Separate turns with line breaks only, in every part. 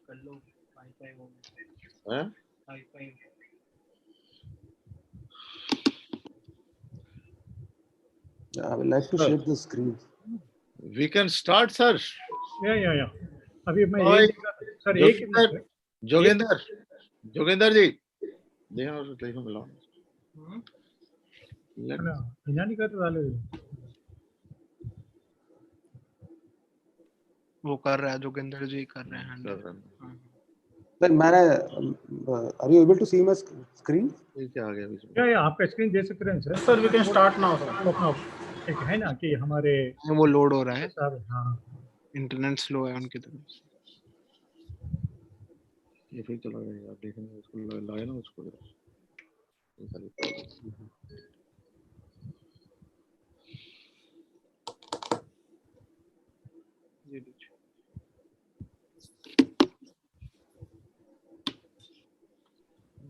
कर लो 5-5 हो गए
Huh?
5-5
I would like to
Sir.
share the screen.
We can start, sir.
या अभी मैं
Oi,
एक जगह सर एक
Joginder, Joginder, Joginder जी, देखो मिलाओ. Let
हिना नहीं करते वाले
वो कर रहा है जोगिंदर जी कर रहे हैं
कर
हैंडल
रहे हैं.
Then are you able to see my screen?
ये क्या आ गया बीच में?
या आपका स्क्रीन दे सकते हैं sir
sir we can start now sir.
वो अपना एक है ना कि हमारे
वो लोड हो रहा है
साहब हाँ
इंटरनेट स्लो है उनकी तरफ से
ये फिर चला गया. आप देखेंगे उसको लगाए ना उसको. ये सारी प्रॉब्लम.
जी दीजिए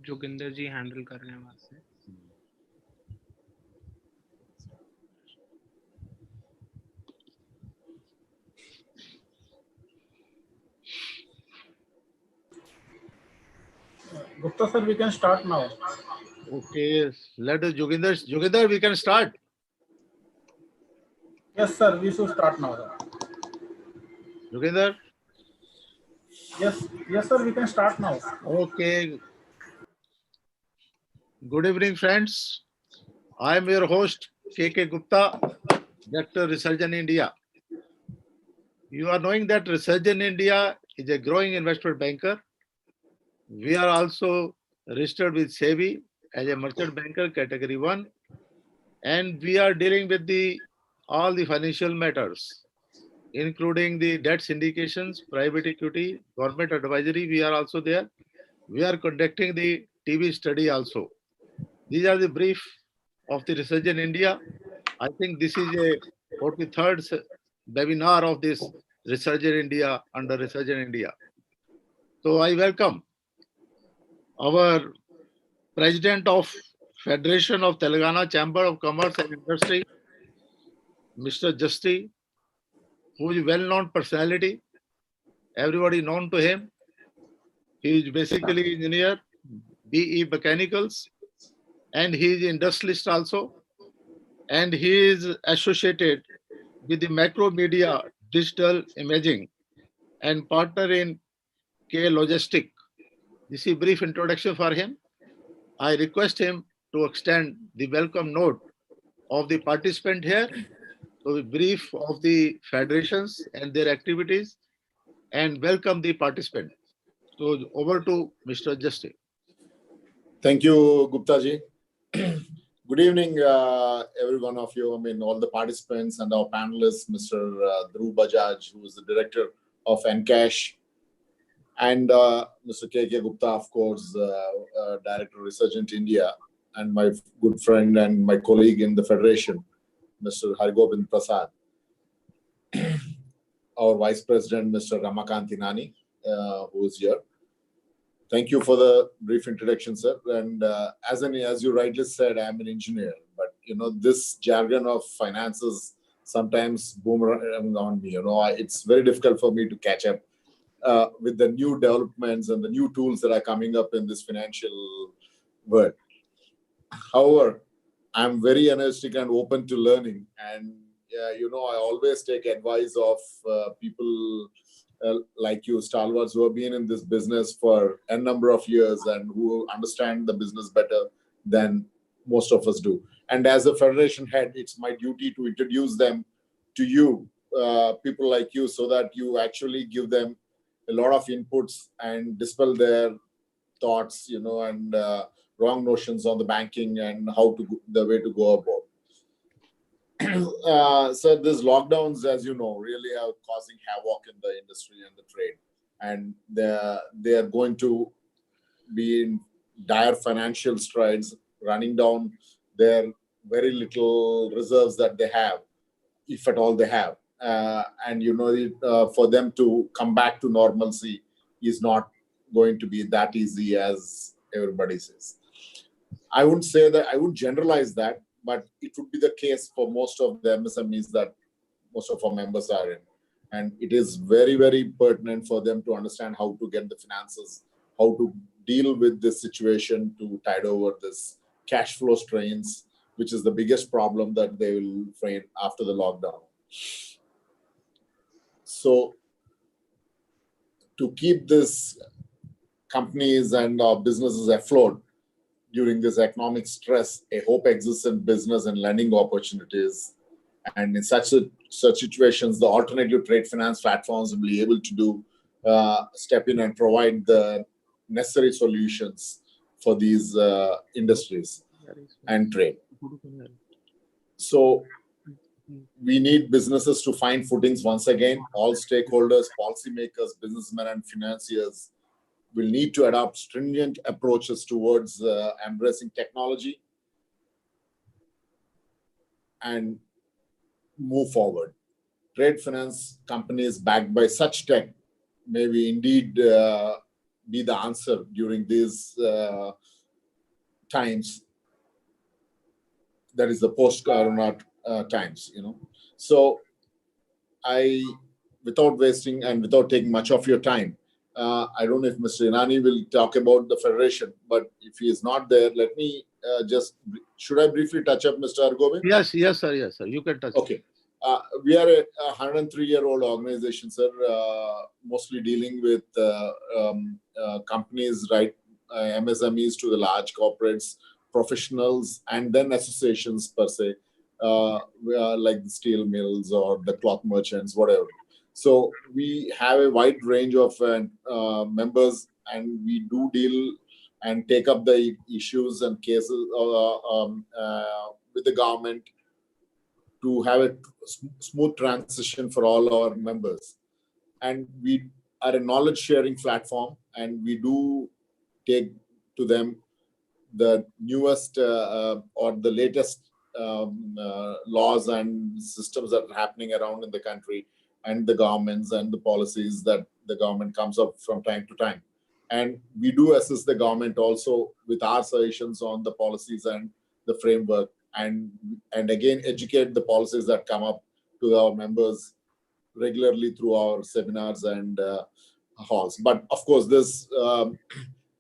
जोगिंदर जी हैंडल कर रहे हैं वहां से
Gupta sir we can start now.
Okay, let us Joginder, we can start.
Yes sir we should start now sir.
Joginder,
yes sir we can start now.
okay. Good evening, friends. I am your host, K.K. Gupta, Director Resurgent India. You are knowing that Resurgent India is a growing investment banker. We are also registered with SEBI as a merchant banker category 1, and we are dealing with all the financial matters, including the debt syndications, private equity, government advisory. We are also there. We are conducting the TV study also. These are the brief of the Resurgent India. I think this is a 43rd webinar of this Resurgent India under Resurgent India. So I welcome our President of Federation of Telangana Chamber of Commerce and Industry, Mr. Justi, who is a well-known personality. Everybody known to him. He is basically engineer, BE Mechanicals, and he is industrialist also. And he is associated with the Macro Media Digital Imaging and partner in K Logistic. This is a brief introduction for him. I request him to extend the welcome note of the participant here, so a brief of the federations and their activities, and welcome the participant. So over to Mr. Justi.
Thank you, Gupta ji. Good evening, every one of you. I mean, all the participants and our panelists, Mr. Dhruv Bajaj, who is the director of Encash, and Mr. K.K. Gupta, of course, Director of Resurgent India, and my good friend and my colleague in the Federation, Mr. Hargobind Prasad, our Vice President, Mr. Ramakant Inani, who is here. Thank you for the brief introduction, sir. And as you rightly said, I'm an engineer, but this jargon of finances sometimes boomerang on me. It's very difficult for me to catch up with the new developments and the new tools that are coming up in this financial world. However, I'm very energetic and open to learning, and I always take advice of people like you, stalwarts, who have been in this business for a number of years and who understand the business better than most of us do. And as a federation head, it's my duty to introduce them to you, people like you, so that you actually give them a lot of inputs and dispel their thoughts, and wrong notions on the banking and the way to go about. So these lockdowns, as you know, really are causing havoc in the industry and the trade, and they are going to be in dire financial strides, running down their very little reserves that they have, if at all they have. And for them to come back to normalcy is not going to be that easy as everybody says. I wouldn't say that, I would generalize that, but it would be the case for most of the MSMEs that most of our members are in. And it is very, very pertinent for them to understand how to get the finances, how to deal with this situation to tide over this cash flow strains, which is the biggest problem that they will face after the lockdown. So to keep this companies and businesses afloat during this economic stress, a hope exists in business and lending opportunities. And in such situations, the alternative trade finance platforms will be able to do step in and provide the necessary solutions for these industries and trade. So we need businesses to find footings once again. All stakeholders, policymakers, businessmen, and financiers will need to adopt stringent approaches towards embracing technology and move forward. Trade finance companies backed by such tech may be indeed be the answer during these times. That is the post-corona times, So without wasting and without taking much of your time, I don't know if Mr. Irani will talk about the federation, but if he is not there, let me should I briefly touch up Mr. Argovind?
Yes, sir. You can touch.
Okay. We are a 103-year-old organization, sir, mostly dealing with companies, right, MSMEs to the large corporates, professionals, and then associations per se, like the steel mills or the cloth merchants, whatever. So we have a wide range of members, and we do deal and take up the issues and cases with the government to have a smooth transition for all our members. And we are a knowledge sharing platform, and we do take to them the newest or the latest laws and systems that are happening around in the country, and the governments and the policies that the government comes up from time to time. And we do assist the government also with our suggestions on the policies and the framework, and again educate the policies that come up to our members regularly through our seminars and halls. But of course, these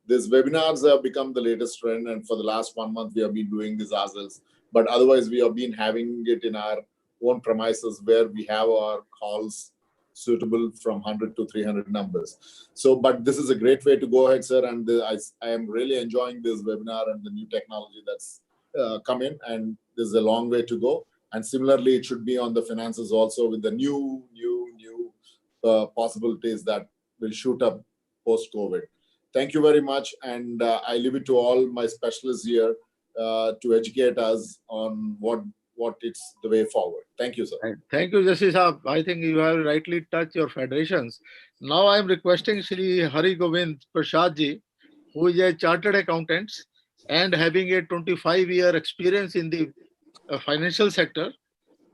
webinars have become the latest trend, and for the last 1 month we have been doing this ourselves. But otherwise, we have been having it in our own premises, where we have our halls suitable from 100 to 300 numbers. So, but this is a great way to go ahead, sir, and I am really enjoying this webinar and the new technology that's come in, and there's a long way to go. And similarly, it should be on the finances also, with the new possibilities that will shoot up post-COVID. Thank you very much, and I leave it to all my specialists here to educate us on what it's the way forward. Thank you, sir.
Thank you, Justice Saab. I think you have rightly touched your federations. Now I am requesting Shri Hari Govind Prasad ji, who is a chartered accountant and having a 25-year experience in the financial sector.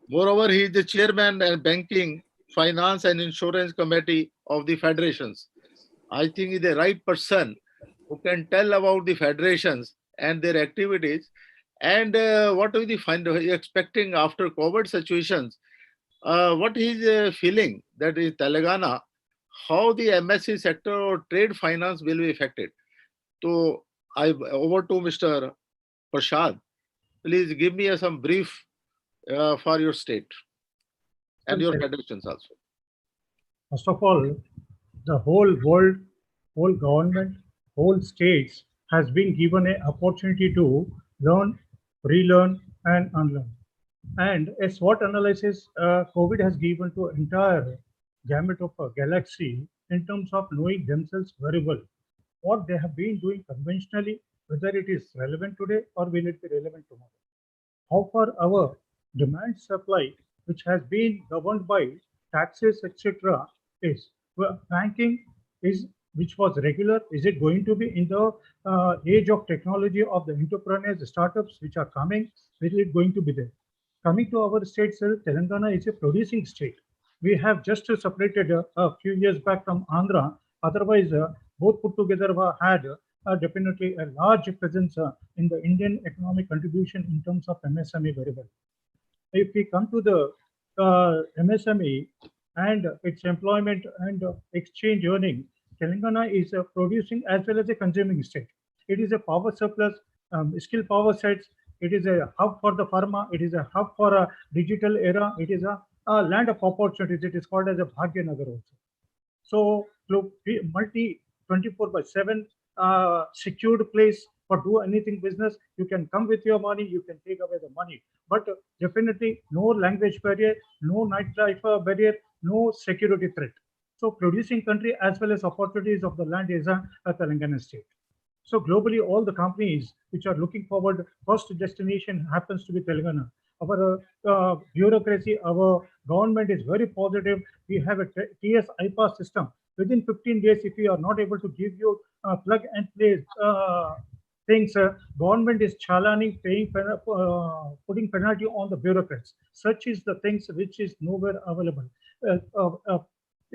Moreover, he is the chairman and banking, finance and insurance committee of the federations. I think he is the right person who can tell about the federations and their activities, and what is the expecting after COVID situations. What is feeling that is Telangana, how the MSC sector or trade finance will be affected. So over to Mr. Prasad. Please give me some brief for your state and your federations also.
First of all, the whole world, whole government, whole states has been given an opportunity to learn, relearn, and unlearn. And a SWOT analysis COVID has given to entire gamut of a galaxy in terms of knowing themselves very well. What they have been doing conventionally, whether it is relevant today or will it be relevant tomorrow. How far our demand supply, which has been governed by taxes, etc., is. Well, banking is, which was regular, is it going to be in the age of technology of the entrepreneurs, the startups which are coming, is it going to be there? Coming to our state, sir, Telangana is a producing state. We have just separated a few years back from Andhra. Otherwise, both put together had definitely a large presence in the Indian economic contribution in terms of MSME very well. If we come to the MSME, and its employment and exchange earning, Telangana is producing as well as a consuming state. It is a power surplus, skill power sets. It is a hub for the pharma. It is a hub for a digital era. It is a land of opportunities. It is called as a Bhagyanagar also. So, multi 24 by 7 secured place for do anything business. You can come with your money, you can take away the money. But definitely no language barrier, no nightlife barrier, no security threat. So, producing country as well as opportunities of the land is a Telangana state. So globally, all the companies which are looking forward, first destination happens to be Telangana. Our bureaucracy, our government is very positive. We have a TS IPAS system. Within 15 days, if we are not able to give you plug and play things, government is chalaning, paying, putting penalty on the bureaucrats. Such is the things which is nowhere available.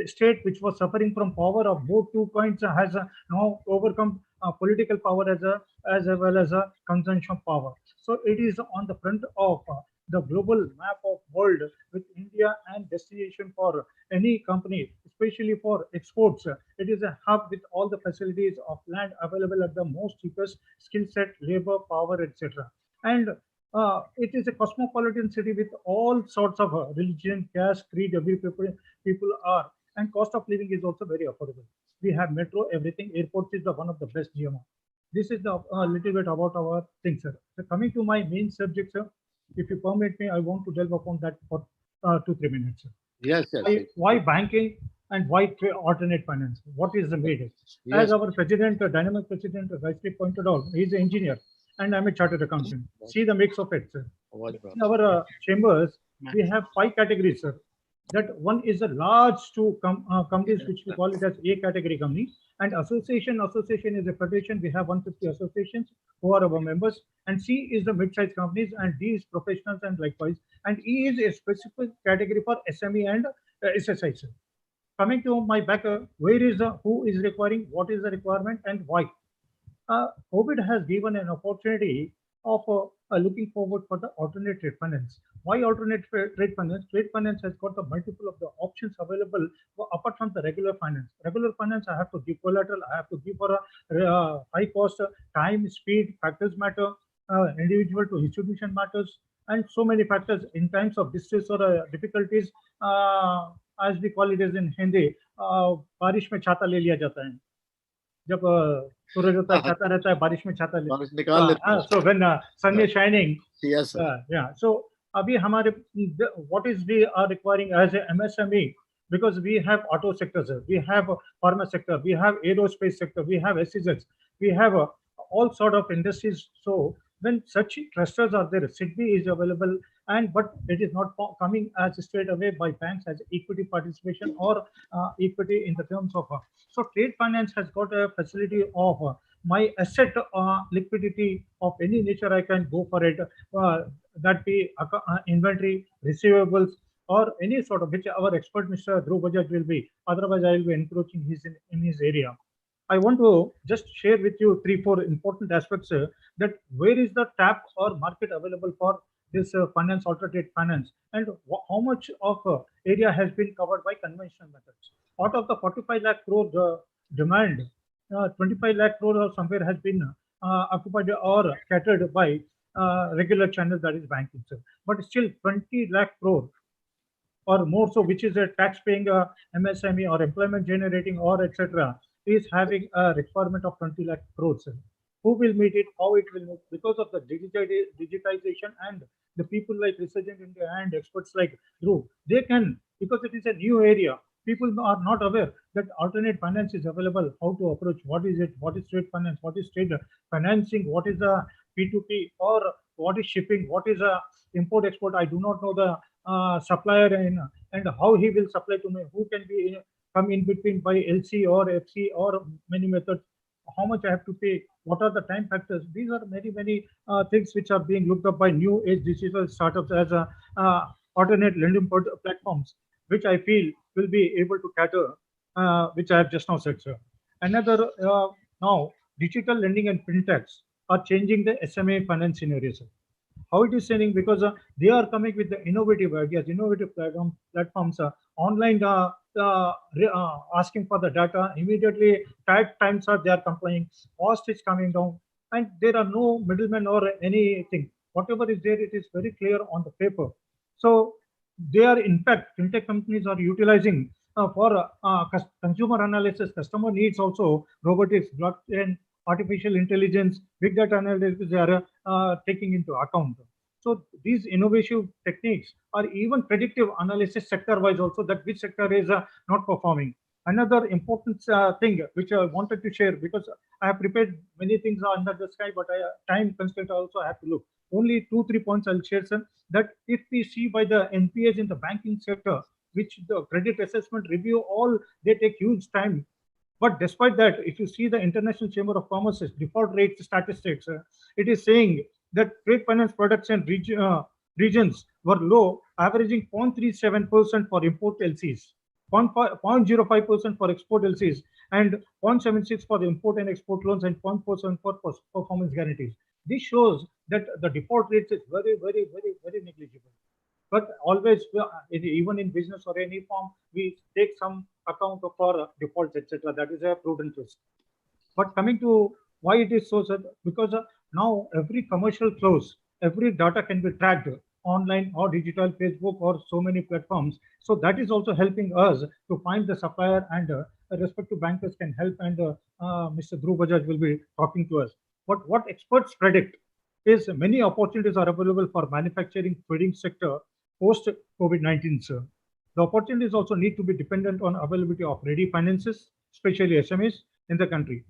State which was suffering from power of both two coins has now overcome political power as well as a consumption power. So it is on the front of the global map of world with India and destination for any company, especially for exports. It is a hub with all the facilities of land available at the most cheapest skill set, labor, power, etc. And it is a cosmopolitan city with all sorts of religion, caste, creed, every people are, and cost of living is also very affordable. We have metro, everything. Airport is the one of the best GMO. This is the little bit about our thing, sir. So coming to my main subject, sir, if you permit me, I want to delve upon that for 2-3 minutes, sir.
Yes, yes.
Why banking and why alternate finance? What is the made?
Yes.
As our president, dynamic president, rightly pointed out, he is an engineer and I'm a chartered accountant. See the mix of it, sir. In our chambers, we have 5 categories, sir. That one is a large two companies which we call it as A category company, and association is a federation. We have 150 associations who are our members, and C is the mid-sized companies, and D is professionals and likewise, and E is a specific category for SME and SSI. Sir. Coming to my back, where is who is requiring, what is the requirement, and why? COVID has given an opportunity of looking forward for the alternate trade finance. Why alternate trade finance? Trade finance has got the multiple of the options available apart from the regular finance. Regular finance, I have to give collateral, I have to give for a high cost, time, speed, factors matter, individual to institution matters, and so many factors in times of distress or difficulties, as we call it as in Hindi, बारिश में छाता ले लिया जाता है. जब सूरज होता है छाता रहता है, बारिश में छाता ले. So when sun is shining,
yes,
yeah. So अभी हमारे what is we are requiring as a MSME, because we have auto sector, sir, we have pharma sector, we have aerospace sector, we have SEZs, we have all sort of industries. So when such clusters are there, SIDBI is available, and but it is not coming as straight away by banks as equity participation or equity in the terms of. So trade finance has got a facility of my asset liquidity of any nature. I can go for it. That be inventory, receivables, or any sort of which our expert Mr. Dhruv Bajaj will be. Otherwise, I will be encroaching in his area. I want to just share with you 3-4 important aspects that where is the tap or market available for this finance, alternate finance, and how much of area has been covered by conventional methods. Out of the 45 lakh crore demand, 25 lakh crore or somewhere has been occupied or catered by regular channels, that is banking. But still 20 lakh crore or more so, which is a tax-paying MSME or employment generating or etc., is having a requirement of 20 lakh crores. Who will meet it? How it will move? Because of the digitization and the people like Resurgent India and experts like Dhruv, they can, because it is a new area. People are not aware that alternate finance is available. How to approach? What is it? What is trade finance? What is trade financing? What is the P2P or what is shipping? What is a import export? I do not know the supplier and how he will supply to me. Who can be come in between by LC or FC or many methods? How much I have to pay? What are the time factors? These are many things which are being looked up by new age digital startups as alternate lending platforms, which I feel will be able to cater, which I have just now said, sir. Another now digital lending and fintechs are changing the SMA finance scenario, sir. how it is selling, because they are coming with the innovative ideas, innovative platforms, online asking for the data immediately. Tight times are they are complying, cost is coming down, and there are no middlemen or anything. Whatever is there, it is very clear on the paper. So they are, in fact, fintech companies are utilizing for consumer analysis, customer needs also, robotics, blockchain, artificial intelligence, big data analytics, they are taking into account. So these innovative techniques are even predictive analysis sector-wise also, that which sector is not performing. Another important thing which I wanted to share, because I have prepared many things under the sky, but time constraint also I have to look. Only 2-3 points I'll share, sir. That if we see by the NPAs in the banking sector, which the credit assessment review, all they take huge time. But despite that, if you see the International Chamber of Commerce's default rate statistics, it is saying that trade finance products and regions were low, averaging 0.37% for import LCs, 0.05% for export LCs, and 0.76 for the import and export loans, and 0.47 for performance guarantees. This shows that the default rate is very, very, very, very negligible. But always, even in business or any form, we take some account of our defaults, etc. That is a prudent risk. But coming to why it is so, sir, because now every commercial close, every data can be tracked online or digital, Facebook or so many platforms. So that is also helping us to find the supplier, and respective bankers can help, and Mr. Dhruv Bajaj will be talking to us. But what experts predict is many opportunities are available for manufacturing trading sector post COVID-19, sir. The opportunities also need to be dependent on availability of ready finances, especially SMEs in the country.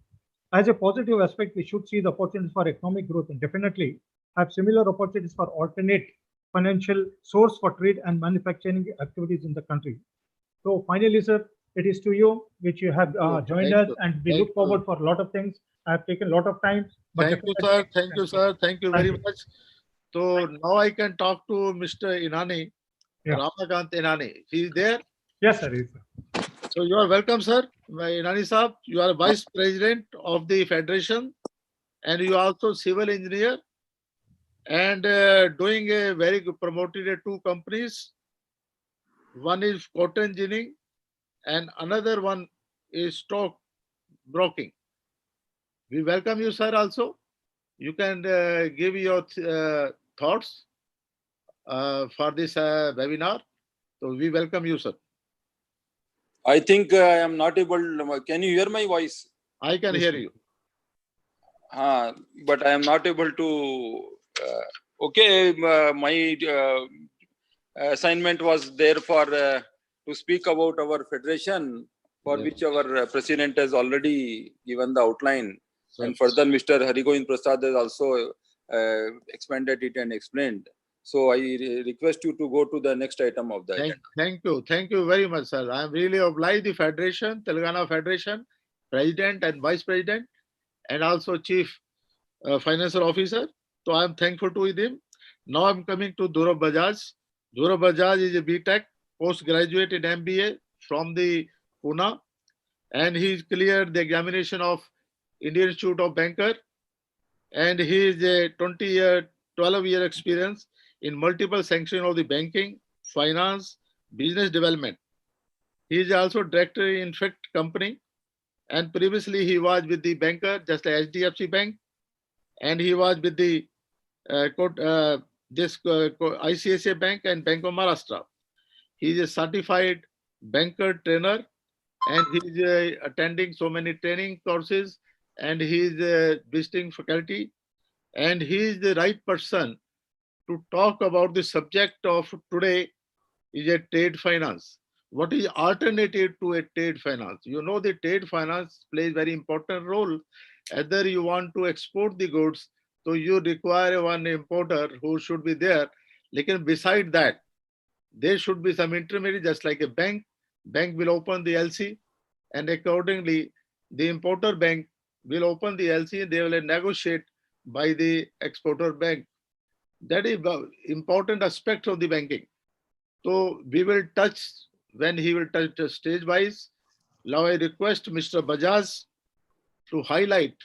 As a positive aspect, we should see the opportunities for economic growth and definitely have similar opportunities for alternate financial source for trade and manufacturing activities in the country. So finally, sir, it is to you, which you have joined us, and we look forward for a lot of things. I have taken a lot of time. But
Thank you, sir. Thank you, sir. Thank you very
Thank you.
much. So now I can talk to Mr. Inani,
Yeah.
Ramakant Inani. He is there.
Yes, sir. Yes, sir.
So you are welcome, sir. Inani Saab, you are Vice President of the Federation, and you are also civil engineer, and doing a very good, promoted 2 companies. One is cotton ginning and another one is stock broking. We welcome you, sir, also. You can give your thoughts for this webinar. So we welcome you, sir.
I think I am not able. Can you hear my voice?
I can hear you.
But I am not able to. Okay, my assignment was there for to speak about our federation, for
Yes.
which our president has already given the outline,
Sir.
and further Mr. Harigovind Prasad has also expanded it and explained. So I request you to go to the next item of the agenda.
Thank you very much, sir. I am really obliged the Federation, Telangana Federation, President and Vice President, and also Chief Financial Officer. So I am thankful to him. Now I am coming to Dhruv Bajaj. Dhruv Bajaj is a BTech, postgraduate in MBA from the Pune, and he cleared the examination of Indian Institute of Banker, and he is a 12-year experience in multiple sections of the banking, finance, business development. He is also director in FICT company, and previously he was with the banker, just like HDFC Bank, and he was with the ICICI Bank and Bank of Maharashtra. He is a certified banker trainer, and he is attending so many training courses, and he is visiting faculty, and he is the right person to talk about the subject of today is a trade finance. What is alternative to a trade finance? You know, the trade finance plays very important role. Either you want to export the goods, so you require one importer who should be there. Like, beside that, there should be some intermediary, just like a bank. Bank will open the LC, and accordingly, the importer bank will open the LC, and they will negotiate by the exporter bank. That is important aspect of the banking. So we will touch when he will touch stage wise. Now I request Mr. Bajaj to highlight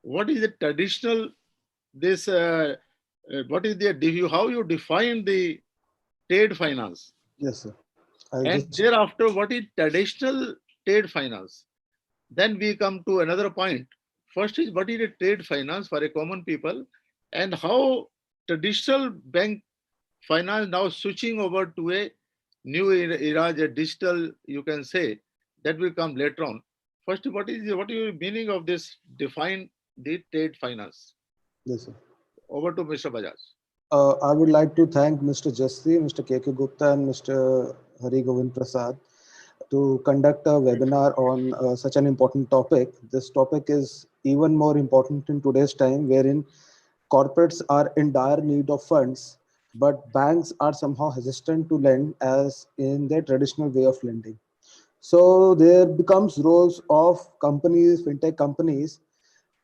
what is the traditional what is the how you define the trade finance,
Yes, sir. I'll
and
just
thereafter what is traditional trade finance. Then we come to another point. First is what is a trade finance for a common people, and how traditional bank finance now switching over to a new era, a digital, you can say, that will come later on. First, what is the meaning of this define the trade finance?
yes, sir.
Over to Mr. Bajaj.
I would like to thank Mr. Jasti, Mr. K.K. Gupta, and Mr. Hari Govind Prasad to conduct a webinar on such an important topic. This topic is even more important in today's time, wherein corporates are in dire need of funds, but banks are somehow hesitant to lend as in their traditional way of lending. So there becomes roles of companies, fintech companies,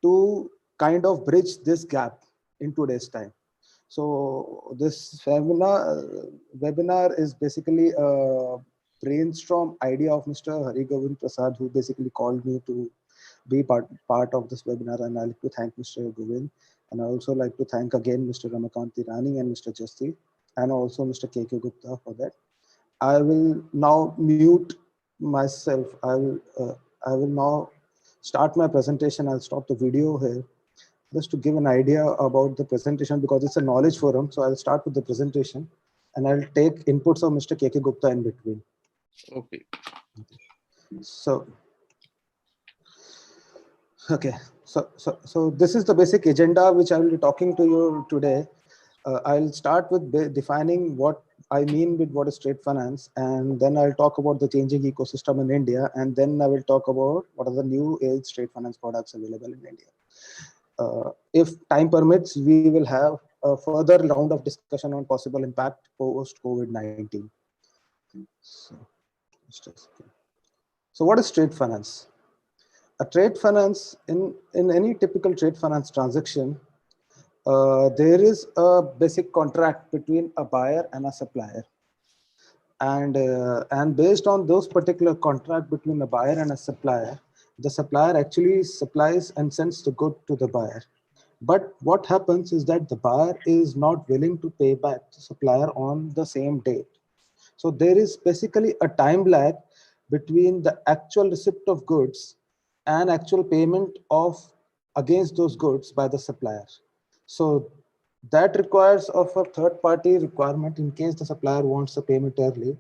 to kind of bridge this gap in today's time. So this webinar is basically a brainstorm idea of Mr. Hari Govind Prasad, who basically called me to be part of this webinar, and I'd like to thank Mr. Govind, and I also like to thank again Mr. Ramakant Tirani and Mr. Jasti, and also Mr. K.K. Gupta for that. I will now mute myself. I will now start my presentation. I'll stop the video here just to give an idea about the presentation, because it's a knowledge forum. So I'll start with the presentation and I'll take inputs of Mr. K.K. Gupta in between.
Okay.
So, okay. So this is the basic agenda which I will be talking to you today. I'll start with defining what I mean with what is trade finance, and then I'll talk about the changing ecosystem in India, and then I will talk about what are the new age trade finance products available in India. If time permits, we will have a further round of discussion on possible impact post COVID-19. So what is trade finance? A trade finance, in any typical trade finance transaction, there is a basic contract between a buyer and a supplier. And based on those particular contract between a buyer and a supplier, the supplier actually supplies and sends the good to the buyer. But what happens is that the buyer is not willing to pay back the supplier on the same date. So there is basically a time lag between the actual receipt of goods and actual payment of against those goods by the supplier. So that requires of a third party requirement in case the supplier wants the payment early.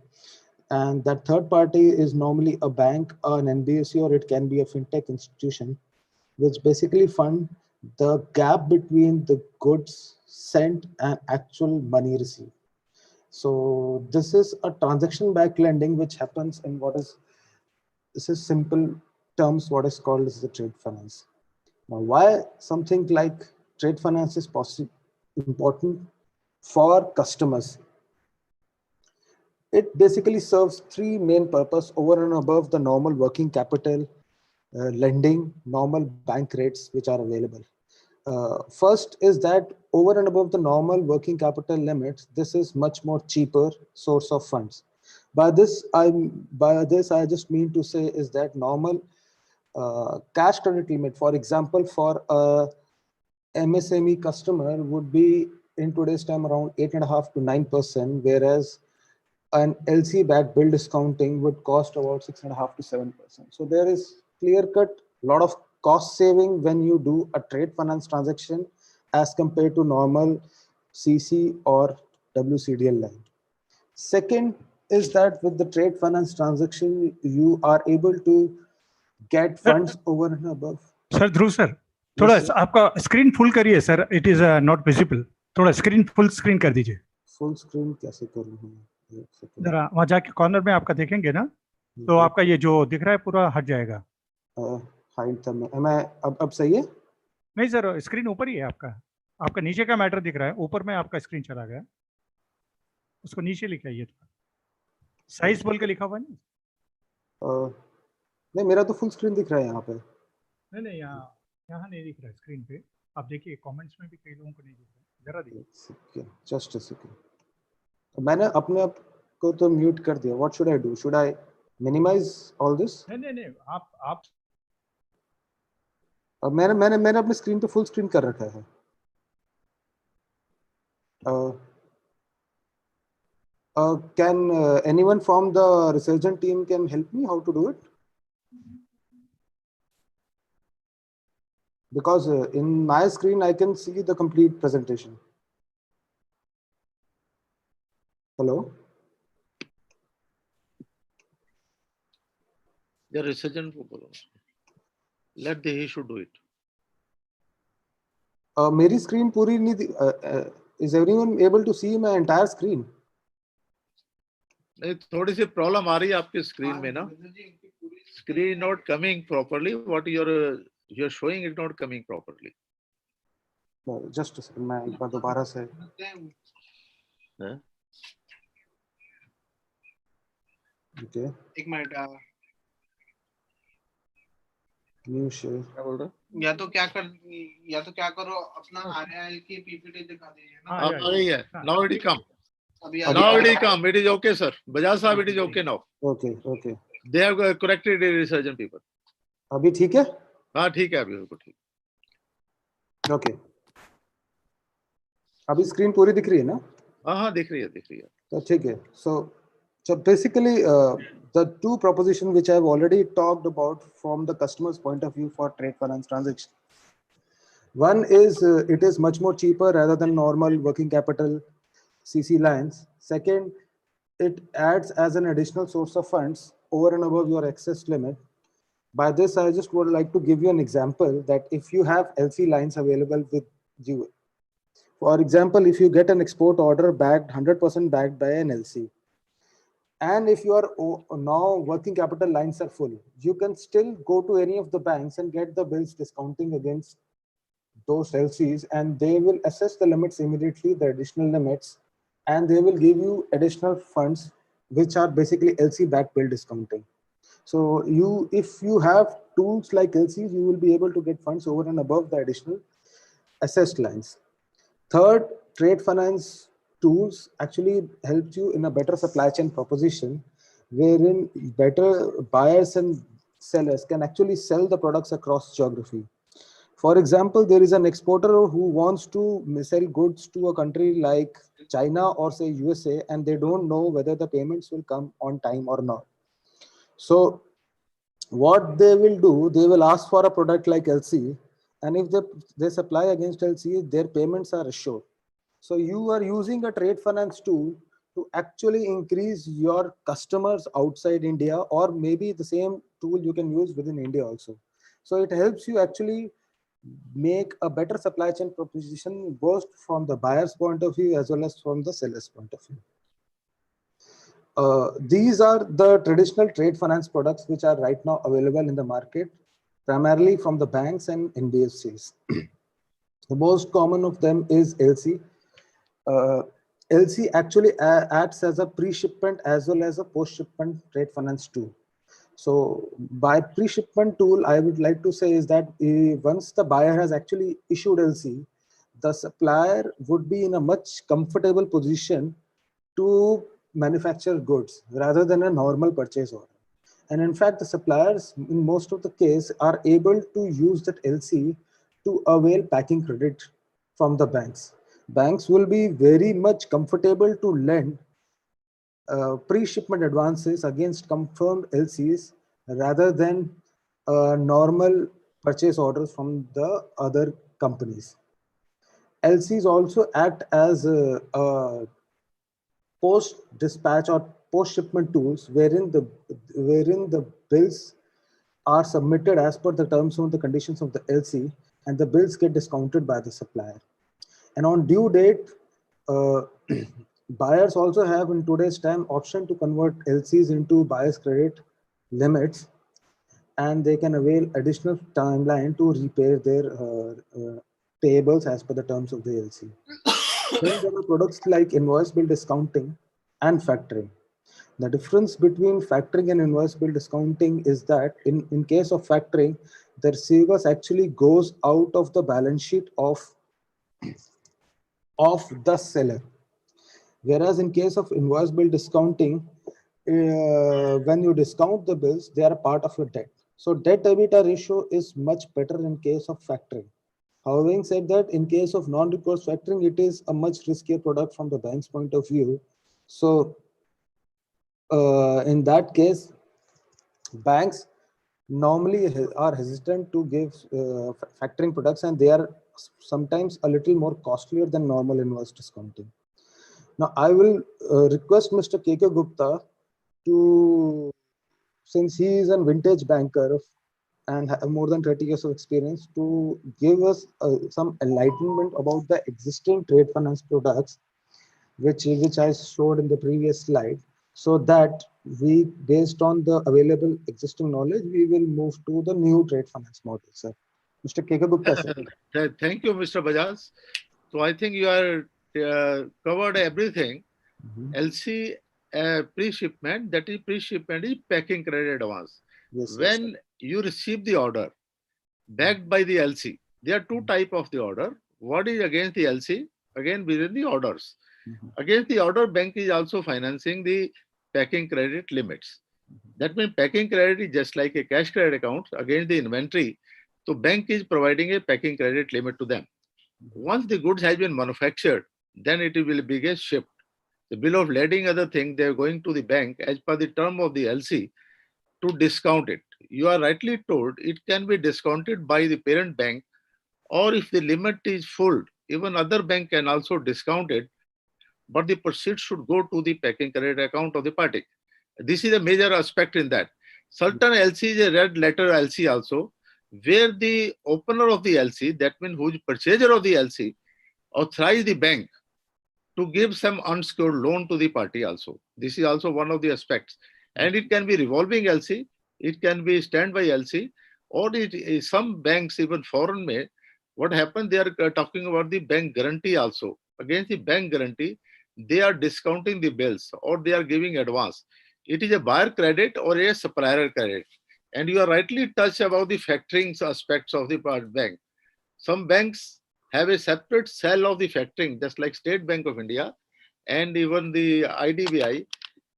And that third party is normally a bank, an NBFC, or it can be a fintech institution, which basically fund the gap between the goods sent and actual money received. So this is a transaction-backed lending which happens in this is simple terms, what is called as the trade finance. Now, why something like trade finance is important for customers? It basically serves three main purposes over and above the normal working capital lending, normal bank rates which are available. First is that over and above the normal working capital limits, this is much more cheaper source of funds. By this I just mean to say is that normal cash credit limit, for example, for a MSME customer would be in today's time around 8.5% to 9%, whereas an LC backed bill discounting would cost about 6.5% to 7%. So there is clear cut lot of cost saving when you do a trade finance transaction as compared to normal CC or WCDL line. Second is that with the trade finance transaction, you are able to get funds over and above.
Sir Dhruv sir थोड़ा आपका screen full करिए sir, it is not visible, थोड़ा screen full screen कर दीजिए.
Full screen कैसे करूँ?
जरा वहां जाके कॉर्नर में आपका देखेंगे ना, तो आपका ये जो दिख रहा है पूरा हट जाएगा.
हाइड था मैं अब सही है?
नहीं सर, स्क्रीन ऊपर ही है आपका नीचे का मैटर दिख रहा है, ऊपर में आपका स्क्रीन चला गया, उसको नीचे लिखा है, साइज बोल के लिखा हुआ है.
नहीं, मेरा तो फुल स्क्रीन दिख रहा है यहाँ पे.
नहीं यहाँ नहीं दिख रहा है स्क्रीन पे, आप देखिए कमेंट्स में भी कई लोगों को नहीं दिख रहा है, जरा देखिए.
जस्ट अ सेकंड, मैंने अपने आप को तो म्यूट कर दिया. What should I do? Should I minimise all this?
नहीं आप
मैंने अपनी स्क्रीन पे फुल स्क्रीन कर रखा है. Can anyone from the Resurgent team can help me how to do it? Because in my screen, I can see the complete presentation. Hello?
The resurgent को बोलो. Let the issue do it.
मेरी screen पूरी नहीं is everyone able to see my entire screen?
नहीं, थोड़ी सी problem आ रही है आपकी स्क्रीन में ना. Screen not coming properly. What you're showing is not coming properly.
Just a second, मैं एक बार दोबारा से.
हाँ?
Okay.
एक मिनट
New share.
क्या बोल रहे हो?
या तो क्या करो अपना RIL की PPT दिखा दीजिए ना.
अब आ गई है. Now it will come.
अभी
Now it will come. It is okay, sir. Bajaj साहब, it is okay now.
Okay, okay.
They have corrected the resurgent people.
अभी ठीक है?
हाँ ठीक है, अभी बिल्कुल ठीक.
Okay. अभी screen पूरी दिख रही है ना?
हाँ दिख रही है.
तो ठीक है. So basically, the two propositions which I have already talked about from the customer's point of view for trade finance transaction. One is it is much more cheaper rather than normal working capital CC lines. Second, it adds as an additional source of funds over and above your excess limit. By this, I just would like to give you an example that if you have LC lines available with you, for example, if you get an export order backed 100% backed by an LC, and if your now working capital lines are full, you can still go to any of the banks and get the bills discounting against those LCs, and they will assess the limits immediately, the additional limits, and they will give you additional funds, which are basically LC backed bill discounting. So if you have tools like LCs, you will be able to get funds over and above the additional assessed lines. Third, trade finance tools actually help you in a better supply chain proposition, wherein better buyers and sellers can actually sell the products across geography. For example, there is an exporter who wants to sell goods to a country like China or say USA, and they don't know whether the payments will come on time or not. So what they will do, they will ask for a product like LC, and if they supply against LC, their payments are assured. So you are using a trade finance tool to actually increase your customers outside India, or maybe the same tool you can use within India also. So it helps you actually make a better supply chain proposition, both from the buyer's point of view as well as from the seller's point of view. These are the traditional trade finance products which are right now available in the market, primarily from the banks and NBFCs. The most common of them is LC. LC actually acts as a pre-shipment as well as a post-shipment trade finance tool. So by pre-shipment tool, I would like to say is that once the buyer has actually issued LC, the supplier would be in a much comfortable position to manufacture goods rather than a normal purchase order. And in fact, the suppliers in most of the case are able to use that LC to avail packing credit from the banks. Banks will be very much comfortable to lend pre-shipment advances against confirmed LCs rather than normal purchase orders from the other companies. LCs also act as post-dispatch or post-shipment tools wherein the bills are submitted as per the terms and the conditions of the LC, and the bills get discounted by the supplier. And on due date, buyers also have in today's time option to convert LCs into buyer's credit limits, and they can avail additional timeline to repay their payables as per the terms of the LC. Then there are products like invoice bill discounting and factoring. The difference between factoring and invoice bill discounting is that in case of factoring, the receivables actually goes out of the balance sheet of the seller. Whereas in case of invoice bill discounting, when you discount the bills, they are a part of your debt. So debt EBITDA ratio is much better in case of factoring. However, having said that, in case of non-recourse factoring, it is a much riskier product from the bank's point of view. So in that case, banks normally are hesitant to give factoring products, and they are sometimes a little more costlier than normal invoice discounting. Now, I will request Mr. K.K. Gupta to, since he is a vintage banker and have more than 30 years of experience, to give us some enlightenment about the existing trade finance products, which I showed in the previous slide, so that we, based on the available existing knowledge, we will move to the new trade finance model, sir. Mr. K.K. Gupta, sir.
Thank you, Mr. Bajaj. So I think you are covered everything. LC pre-shipment, that is pre-shipment is packing credit advance.
Yes,
When you receive the order backed by the LC, there are two types of the order. What is against the LC? Again, within the orders. Against the order, bank is also financing the packing credit limits. That means packing credit is just like a cash credit account against the inventory. So bank is providing a packing credit limit to them. Once the goods has been manufactured, then it will be a shipped. The bill of lading, other thing, they are going to the bank as per the term of the LC to discount it. You are rightly told it can be discounted by the parent bank, or if the limit is full, even other bank can also discount it, but the proceeds should go to the packing credit account of the party. This is a major aspect in that. Certain LC is a red letter LC also, where the opener of the LC, that means who is purchaser of the LC, authorize the bank to give some unsecured loan to the party also. This is also one of the aspects. And it can be revolving LC, it can be standby LC, or some banks, even foreign may, what happened, they are talking about the bank guarantee also. Against the bank guarantee, they are discounting the bills or they are giving advance. It is a buyer credit or a supplier credit. And you are rightly touched about the factoring aspects of the bank. Some banks have a separate cell of the factoring, just like State Bank of India and even the IDBI.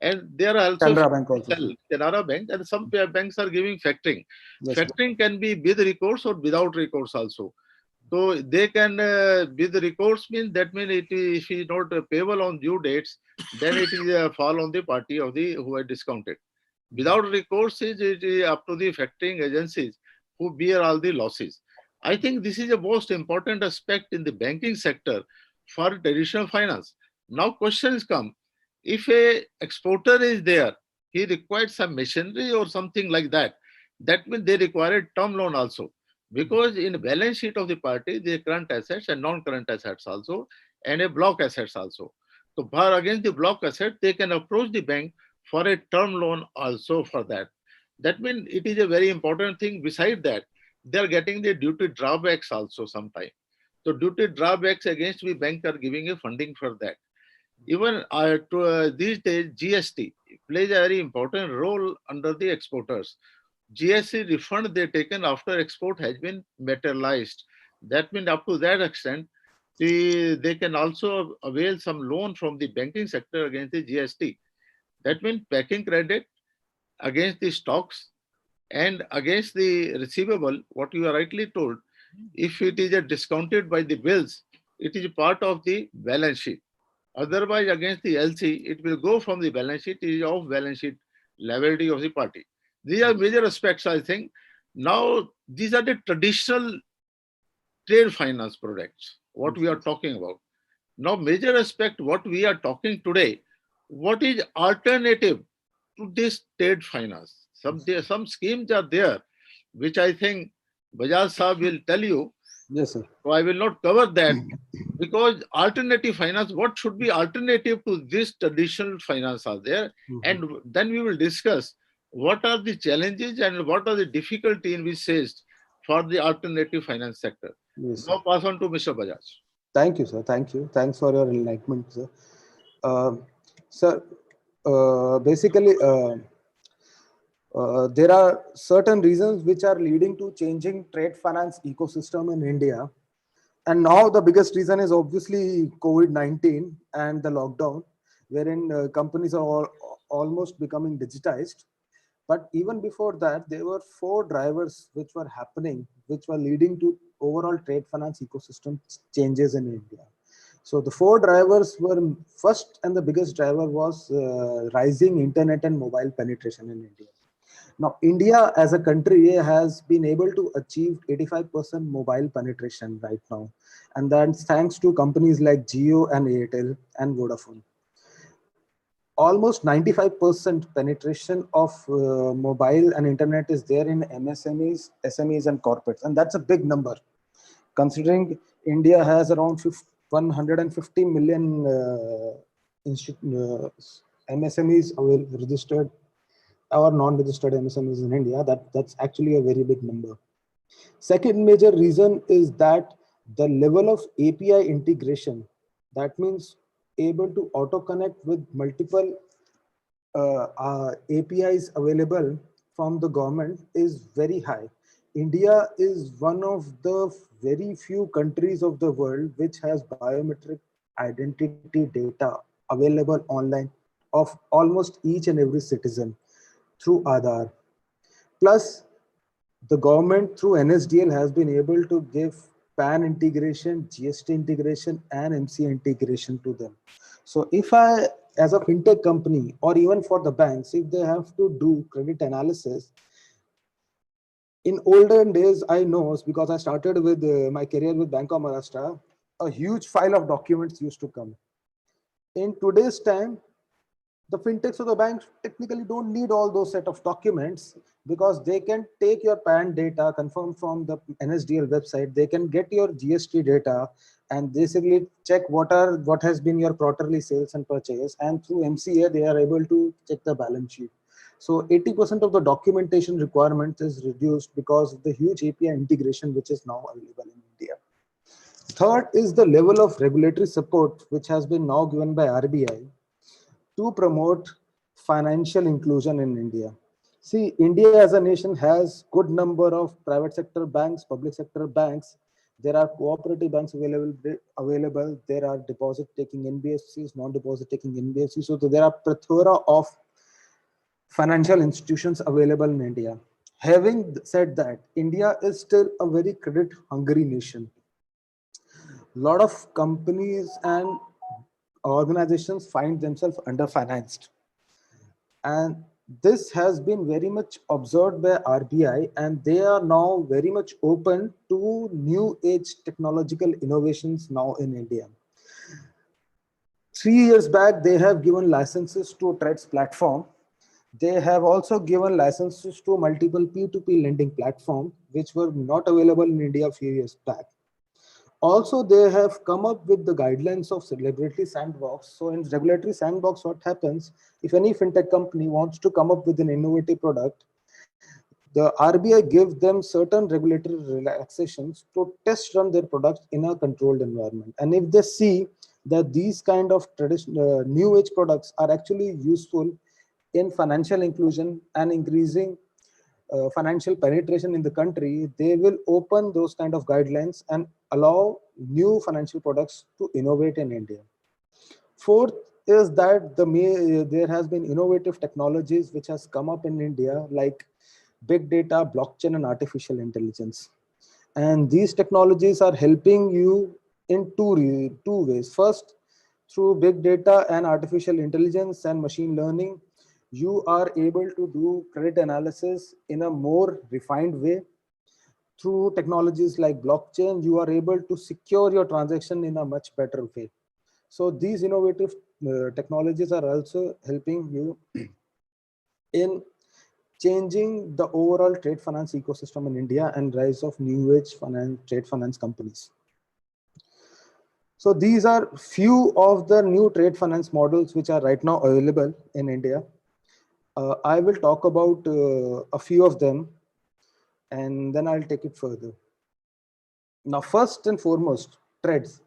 And there are also
Canara Bank also.
Canara Bank, and some banks are giving factoring.
Yes,
Factoring can be with recourse or without recourse also. So they can with recourse means that means if it is not payable on due dates, then it is a fall on the party of the who are discounted. Without recourse, it is up to the factoring agencies who bear all the losses. I think this is the most important aspect in the banking sector for traditional finance. Now questions come. If a exporter is there, he requires some machinery or something like that. That means they require a term loan also. Because in the balance sheet of the party, the current assets and non-current assets also, and a block assets also. So for against the block asset, they can approach the bank for a term loan also for that. That means it is a very important thing. Beside that, they are getting the duty drawbacks also sometime. So duty drawbacks against the bank are giving a funding for that. Even these days, GST plays a very important role under the exporters. GST refund they taken after export has been materialized. That means up to that extent, they can also avail some loan from the banking sector against the GST. That means packing credit against the stocks and against the receivable, what you are rightly told, if it is discounted by the bills, it is part of the balance sheet. Otherwise, against the LC, it will go from the balance sheet, it is off balance sheet liability of the party. These are major aspects, I think. Now, these are the traditional trade finance products, what we are talking about. Now, major aspect, what we are talking today, what is alternative to this trade finance? Some schemes are there, which I think Bajaj Saab will tell you.
Yes, sir.
So I will not cover that because alternative finance, what should be alternative to this traditional finance are there? And then we will discuss what are the challenges and what are the difficulty in which faced for the alternative finance sector.
Yes,
Now pass on to Mr. Bajaj.
Thank you, sir. Thank you. Thanks for your enlightenment, sir. Sir, basically, there are certain reasons which are leading to changing trade finance ecosystem in India. And now the biggest reason is obviously COVID-19 and the lockdown, wherein companies are almost becoming digitized. But even before that, there were 4 drivers which were happening, which were leading to overall trade finance ecosystem changes in India. So the four drivers were, first and the biggest driver was rising internet and mobile penetration in India. Now, India as a country has been able to achieve 85% mobile penetration right now. And that's thanks to companies like Jio and Airtel and Vodafone. Almost 95% penetration of mobile and internet is there in MSMEs, SMEs and corporates. And that's a big number, considering India has around 150 million MSMEs registered or non-registered MSMEs in India. That's actually a very big number. Second major reason is that the level of API integration, that means able to auto connect with multiple APIs available from the government, is very high. India is one of the very few countries of the world which has biometric identity data available online of almost each and every citizen through Aadhaar. Plus, the government through NSDL has been able to give PAN integration, GST integration, and MC integration to them. So if I, as a fintech company, or even for the banks, if they have to do credit analysis, in olden days, I know, because I started with my career with Bank of Maharashtra, a huge file of documents used to come. In today's time, the fintechs or the banks technically don't need all those set of documents, because they can take your PAN data confirmed from the NSDL website. They can get your GST data and basically check what has been your quarterly sales and purchase. And through MCA, they are able to check the balance sheet. So 80% of the documentation requirement is reduced because of the huge API integration which is now available in India. Third is the level of regulatory support which has been now given by RBI to promote financial inclusion in India. See, India as a nation has good number of private sector banks, public sector banks. There are cooperative banks available. There are deposit taking NBFCs, non-deposit taking NBFCs. So there are plethora of financial institutions available in India. Having said that, India is still a very credit hungry nation. A lot of companies and organizations find themselves underfinanced. And this has been very much observed by RBI, and they are now very much open to new age technological innovations now in India. 3 years back, they have given licenses to TREDS platform. They have also given licenses to multiple P2P lending platforms, which were not available in India a few years back. Also, they have come up with the guidelines of regulatory sandbox. So in regulatory sandbox, what happens if any fintech company wants to come up with an innovative product, the RBI gives them certain regulatory relaxations to test run their products in a controlled environment. And if they see that these kind of traditional new age products are actually useful in financial inclusion and increasing financial penetration in the country, they will open those kind of guidelines and allow new financial products to innovate in India. Fourth is that there has been innovative technologies which has come up in India, like big data, blockchain, and artificial intelligence. And these technologies are helping you in two ways. First, through big data and artificial intelligence and machine learning, you are able to do credit analysis in a more refined way. Through technologies like blockchain, you are able to secure your transaction in a much better way. So these innovative technologies are also helping you in changing the overall trade finance ecosystem in India and rise of new age trade finance companies. So these are few of the new trade finance models which are right now available in India. I will talk about a few of them, and then I'll take it further. Now, first and foremost, TREDS.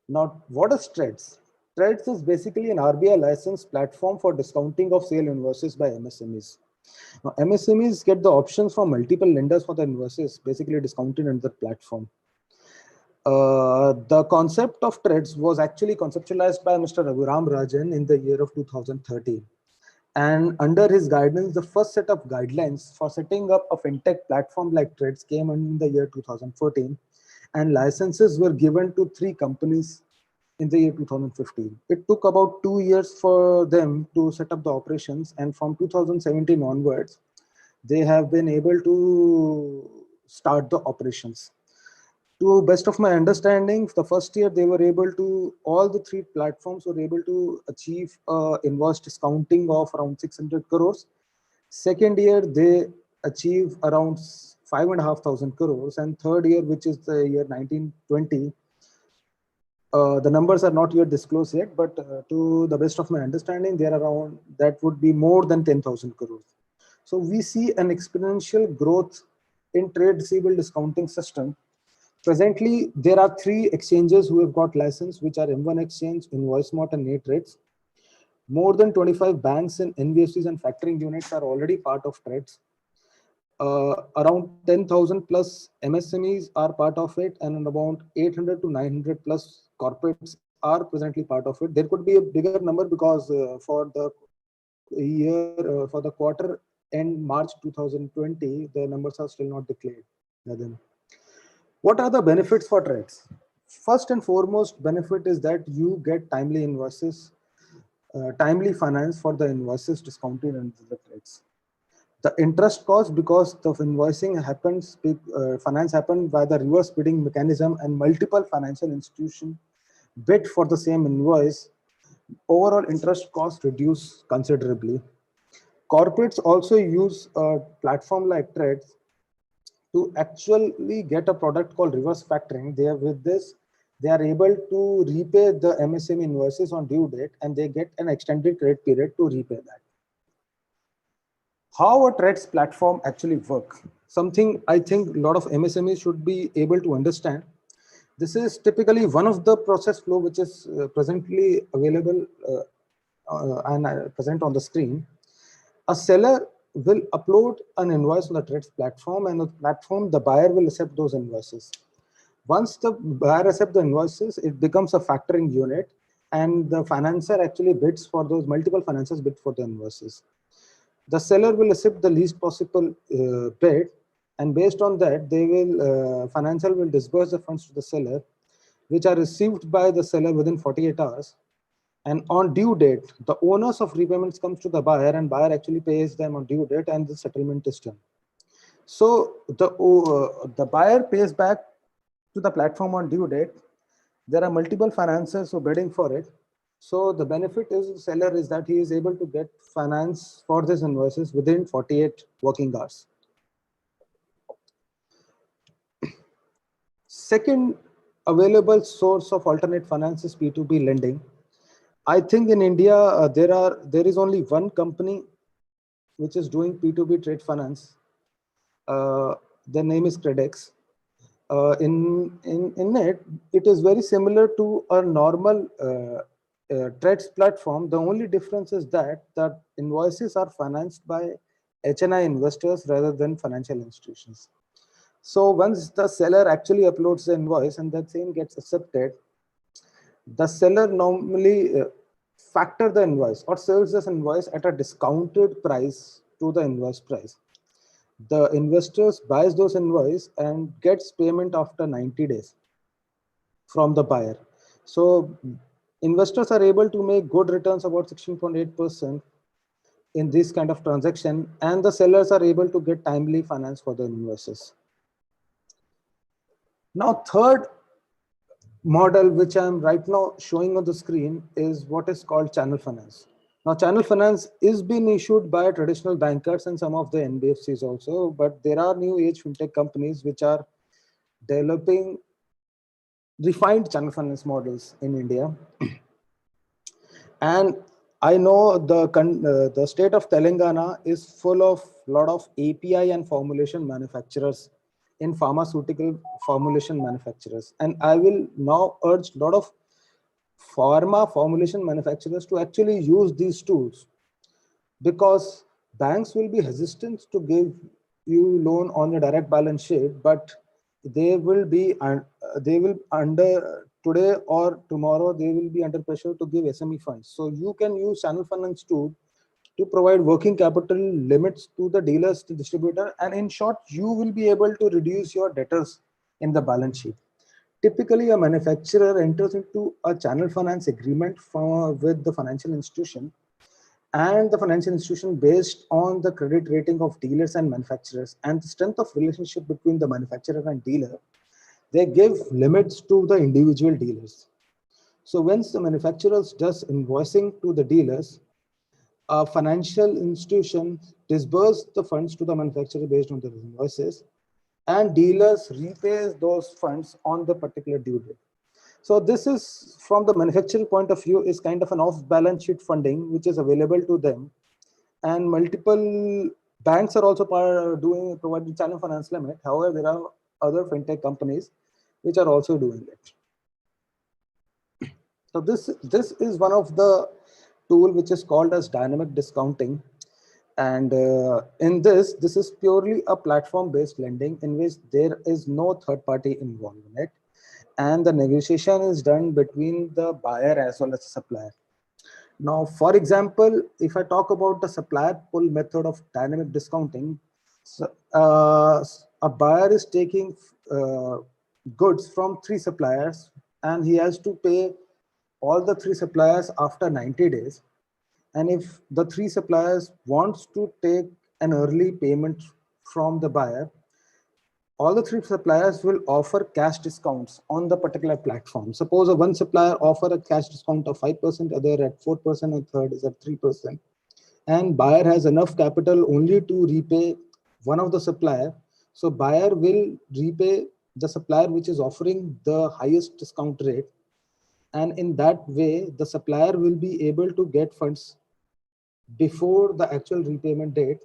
Now, what is TREDS? TREDS is basically an RBI licensed platform for discounting of sale invoices by MSMEs. Now, MSMEs get the options from multiple lenders for the invoices, basically discounted in the platform. The concept of TREDS was actually conceptualized by Mr. Raghuram Rajan in the year of 2013. And under his guidance, the first set of guidelines for setting up a fintech platform like TREDS came in the year 2014. and licenses were given to 3 companies in the year 2015. It took about 2 years for them to set up the operations, and from 2017 onwards, they have been able to start the operations. To best of my understanding, the first year they were able to, all the 3 platforms were able to achieve invoice discounting of around 600 crores. Second year, they achieve around 5,500 crores, and third year, which is the year 1920, the numbers are not yet disclosed yet, but to the best of my understanding, they are around, that would be more than 10,000 crores. So we see an exponential growth in trade receivable discounting system. Presently, there are 3 exchanges who have got license, which are M1 Exchange, InvoiceMart, and NayTrades. More than 25 banks and NBFCs and factoring units are already part of trades. Around 10,000 plus MSMEs are part of it, and about 800 to 900 plus corporates are presently part of it. There could be a bigger number because for the year, for the quarter end March 2020, the numbers are still not declared. What are the benefits for trades? First and foremost benefit is that you get timely invoices, timely finance for the invoices discounted under the trades. The interest cost, because the invoicing happens, finance happens by the reverse bidding mechanism, and multiple financial institutions bid for the same invoice, overall interest cost reduce considerably. Corporates also use a platform like Trades to actually get a product called reverse factoring. With this, they are able to repay the MSME invoices on due date, and they get an extended credit period to repay that. How a Trades platform actually works, something I think a lot of MSMEs should be able to understand. This is typically one of the process flow which is presently available and present on the screen. A seller will upload an invoice on the Trades platform, and on the platform, the buyer will accept those invoices. Once the buyer accepts the invoices, it becomes a factoring unit, and the financer actually bids for those, multiple financiers bid for the invoices. The seller will accept the least possible bid, and based on that, they will financier will disburse the funds to the seller, which are received by the seller within 48 hours. And on due date, the onus of repayments comes to the buyer, and buyer actually pays them on due date, and the settlement is done. So the buyer pays back to the platform on due date. There are multiple financiers who are bidding for it. So the benefit is the seller is that he is able to get finance for these invoices within 48 working hours. Second available source of alternate finance is P2P lending. I think in India, there is only one company which is doing P2P trade finance. The name is Credex. In it, it is very similar to a normal trades platform. The only difference is that invoices are financed by HNI investors rather than financial institutions. So once the seller actually uploads the invoice and that same gets accepted, the seller normally factor the invoice or sells this invoice at a discounted price to the invoice price. The investors buys those invoice and gets payment after 90 days from the buyer. So investors are able to make good returns, about 16.8% in this kind of transaction, and the sellers are able to get timely finance for the invoices. Now, third model, which I'm right now showing on the screen, is what is called channel finance. Now, channel finance is being issued by traditional bankers and some of the NBFCs also, but there are new age fintech companies which are developing refined channel finance models in India. And I know the state of Telangana is full of lot of API and formulation manufacturers in pharmaceutical formulation manufacturers. And I will now urge a lot of pharma formulation manufacturers to actually use these tools, because banks will be hesitant to give you loan on a direct balance sheet, but they will under today or tomorrow, they will be under pressure to give SME funds. So you can use channel finance tool to provide working capital limits to the dealers, to distributor, and in short, you will be able to reduce your debtors in the balance sheet. Typically, a manufacturer enters into a channel finance agreement with the financial institution, and the financial institution based on the credit rating of dealers and manufacturers and the strength of relationship between the manufacturer and dealer, they give limits to the individual dealers. So once the manufacturers does invoicing to the dealers, a financial institution disburse the funds to the manufacturer based on the invoices, and dealers repay those funds on the particular due date. So this is, from the manufacturer point of view, is kind of an off-balance sheet funding which is available to them, and multiple banks are also providing channel finance limit. However, there are other fintech companies which are also doing it. So this is one of the tool which is called as dynamic discounting, and in this is purely a platform-based lending in which there is no third party involved in it, and the negotiation is done between the buyer as well as the supplier. Now, for example, if I talk about the supplier pull method of dynamic discounting, so, a buyer is taking goods from 3 suppliers, and he has to pay all the 3 suppliers after 90 days. And if the 3 suppliers wants to take an early payment from the buyer, all the 3 suppliers will offer cash discounts on the particular platform. Suppose one supplier offer a cash discount of 5%, other at 4%, and third is at 3%. And buyer has enough capital only to repay one of the supplier. So buyer will repay the supplier which is offering the highest discount rate. And in that way, the supplier will be able to get funds before the actual repayment date,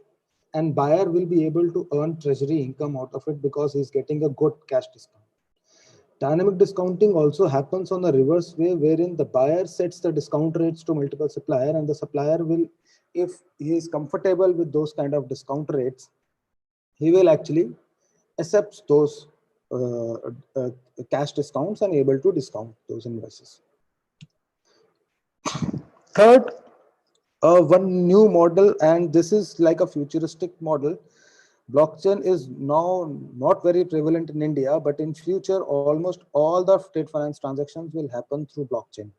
and buyer will be able to earn treasury income out of it because he's getting a good cash discount. Dynamic discounting also happens on the reverse way, wherein the buyer sets the discount rates to multiple supplier, and the supplier will, if he is comfortable with those kind of discount rates, he will actually accept those cash discounts and able to discount those invoices. Third, one new model, and this is like a futuristic model. Blockchain is now not very prevalent in India, but in future, almost all the trade finance transactions will happen through blockchain.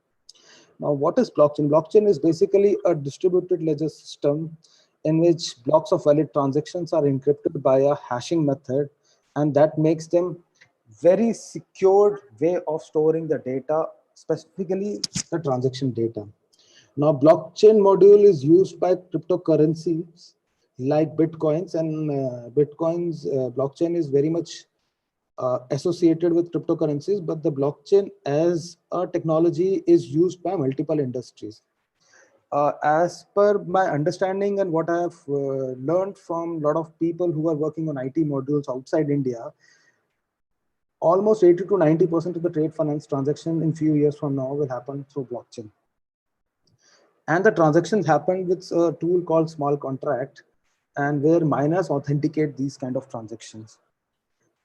Now, what is blockchain? Blockchain is basically a distributed ledger system in which blocks of valid transactions are encrypted by a hashing method, and that makes them very secured way of storing the data, specifically the transaction data. Now, blockchain module is used by cryptocurrencies like Bitcoins, and blockchain is very much associated with cryptocurrencies, but the blockchain as a technology is used by multiple industries. As per my understanding and what I have learned from a lot of people who are working on IT modules outside India, almost 80 to 90% of the trade finance transaction in few years from now will happen through blockchain. And the transactions happen with a tool called smart contract, and where miners authenticate these kind of transactions.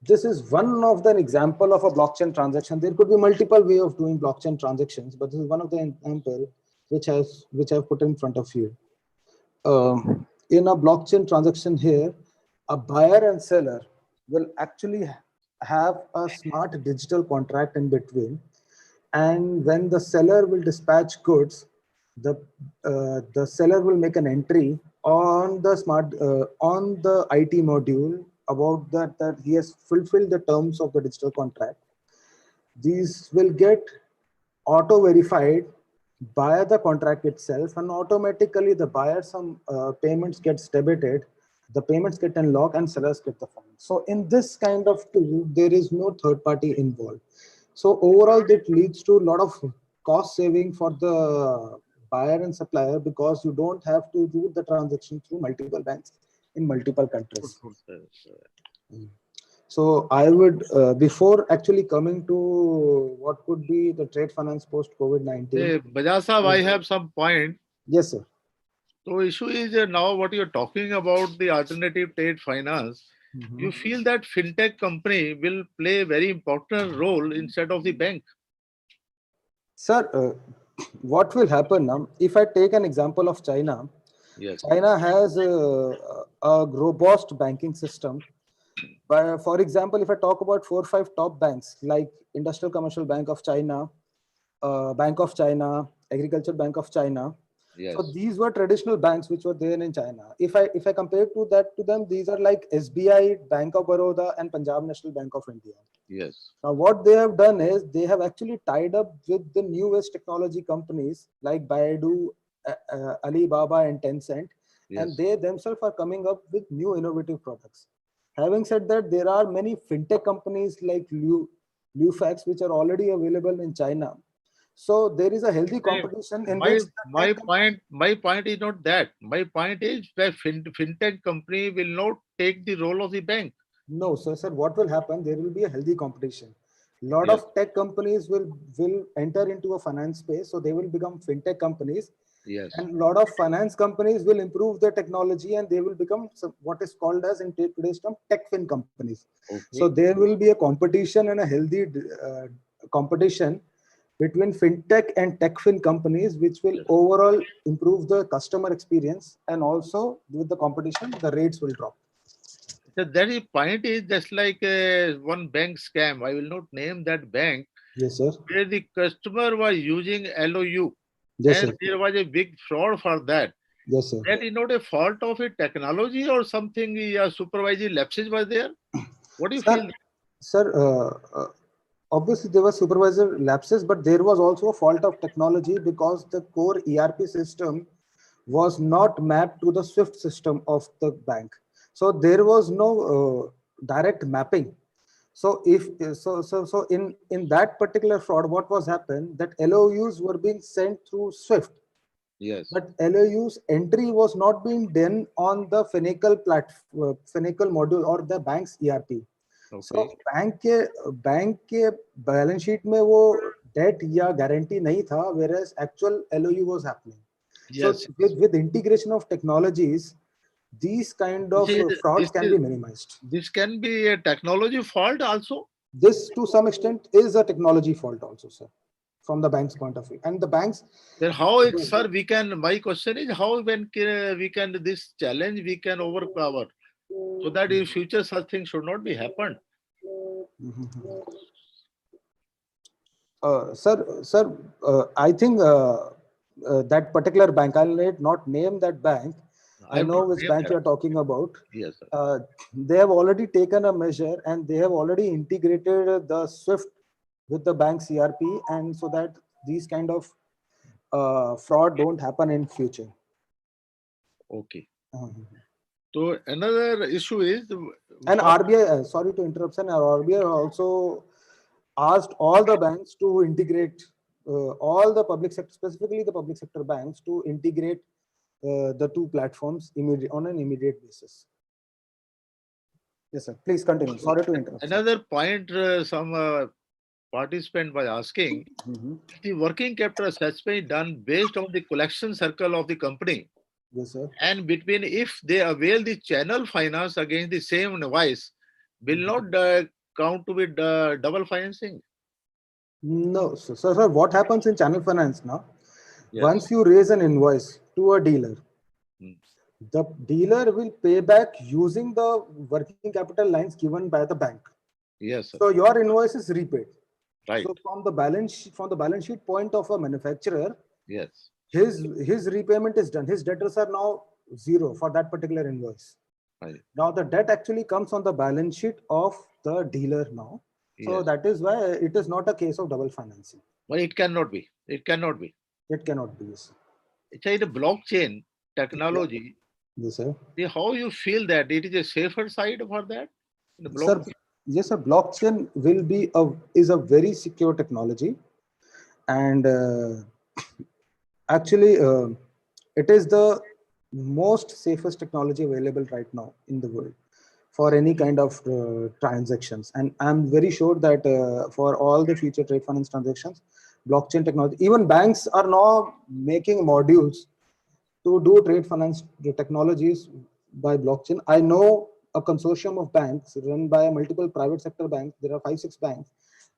This is one of the example of a blockchain transaction. There could be multiple way of doing blockchain transactions, but this is one of the example which I've put in front of you. In a blockchain transaction here, a buyer and seller will actually have a smart digital contract in between, and when the seller will dispatch goods, the seller will make an entry on the on the IT module about that he has fulfilled the terms of the digital contract. These will get auto verified by the contract itself, and automatically the buyer some payments gets debited, the payments get unlocked, and sellers get the funds. So in this kind of tool, there is no third party involved. So overall, that leads to a lot of cost saving for the buyer and supplier, because you don't have to do the transaction through multiple banks in multiple countries. So I would, before actually coming to what could be the trade finance post COVID-19.
Hey, Bajaj Sahab, I have some point.
Yes, sir.
So issue is now what you're talking about, the alternative trade finance. You feel that fintech company will play a very important role instead of the bank?
Sir, what will happen now, if I take an example of China?
Yes.
China has a robust banking system, But for example, if I talk about 4 or 5 top banks like Industrial Commercial Bank of China, Bank of China, Agriculture Bank of China.
Yes.
So these were traditional banks which were there in China. If I compare to them, these are like SBI, Bank of Baroda, and Punjab National Bank of India.
Yes.
Now, what they have done is they have actually tied up with the newest technology companies like Baidu, Alibaba, and Tencent,
Yes.
and they themselves are coming up with new innovative products. Having said that, there are many fintech companies like Lufax which are already available in China. So there is a healthy competition in which
My point is not that. My point is that fintech company will not take the role of the bank.
no, so sir, what will happen? There will be a healthy competition. Lot
Yes.
of tech companies will enter into a finance space, so they will become fintech companies.
Yes.
And a lot of finance companies will improve their technology and they will become what is called as in today's term tech-fin companies.
Okay.
So there will be a competition and a healthy competition between fintech and tech-fin companies, which will
Yes.
overall improve the customer experience, and also with the competition, the rates will drop.
So that is point is just like one bank scam. I will not name that bank,
Yes, sir.
where the customer was using LOU,
Yes,
and
sir.
there was a big fraud for that.
Yes, sir.
That is not a fault of a technology or something. Supervisory lapses was there. What do you feel?
Sir, obviously there were supervisor lapses, but there was also a fault of technology because the core ERP system was not mapped to the SWIFT system of the bank. So there was no direct mapping. So in that particular fraud, what was happened, that LOUs were being sent through SWIFT,
Yes.
but LOUs entry was not being done on the Finacle Finacle module or the bank's ERP. So
Okay.
Bank के balance sheet में वो date या guarantee नहीं था, whereas actual LOU was happening. So
Yes.
with integration of technologies, these kind of frauds can be minimized.
This can be a technology fault also.
This to some extent is a technology fault also, sir, from the bank's point of view. And the banks,
Then how, sir, we can, my question is how we can this challenge we can overpower, so that in future such things should not be happen.
Sir, I think that particular bank, I'll not name that bank. I know which bank you're talking about.
Yes, sir.
They have already taken a measure and they have already integrated the SWIFT with the bank's ERP, and so that these kind of fraud don't happen in future.
Okay. So another issue is,
and RBI, sorry to interrupt, sir, RBI also asked all the banks to integrate all the public sector, specifically the public sector banks, to integrate the two platforms on an immediate basis. Yes, sir. Please continue. Sorry to interrupt.
Another point some participant was asking, the working capital assessment done based on the collection circle of the company.
Yes, sir.
And between, if they avail the channel finance against the same invoice, will not count to be double financing?
No, sir, what happens in channel finance now?
Yes.
Once you raise an invoice to a dealer, the dealer will pay back using the working capital lines given by the bank.
Yes, sir.
So your invoice is repaid.
Right.
So from the balance sheet point of a manufacturer,
yes,
his repayment is done. His debtors are now zero for that particular invoice.
Right.
Now the debt actually comes on the balance sheet of the dealer now. So
yes.
that is why it is not a case of double financing.
But it cannot be. It cannot be.
It cannot be. Yes.
It's a blockchain technology.
Yes, sir.
How you feel that it is a safer side for that?
Sir, yes, sir. Blockchain will be is a very secure technology, and actually, it is the most safest technology available right now in the world for any kind of transactions. And I'm very sure that for all the future trade finance transactions, blockchain technology, even banks are now making modules to do trade finance technologies by blockchain. I know a consortium of banks run by multiple private sector banks. There are 5-6 banks,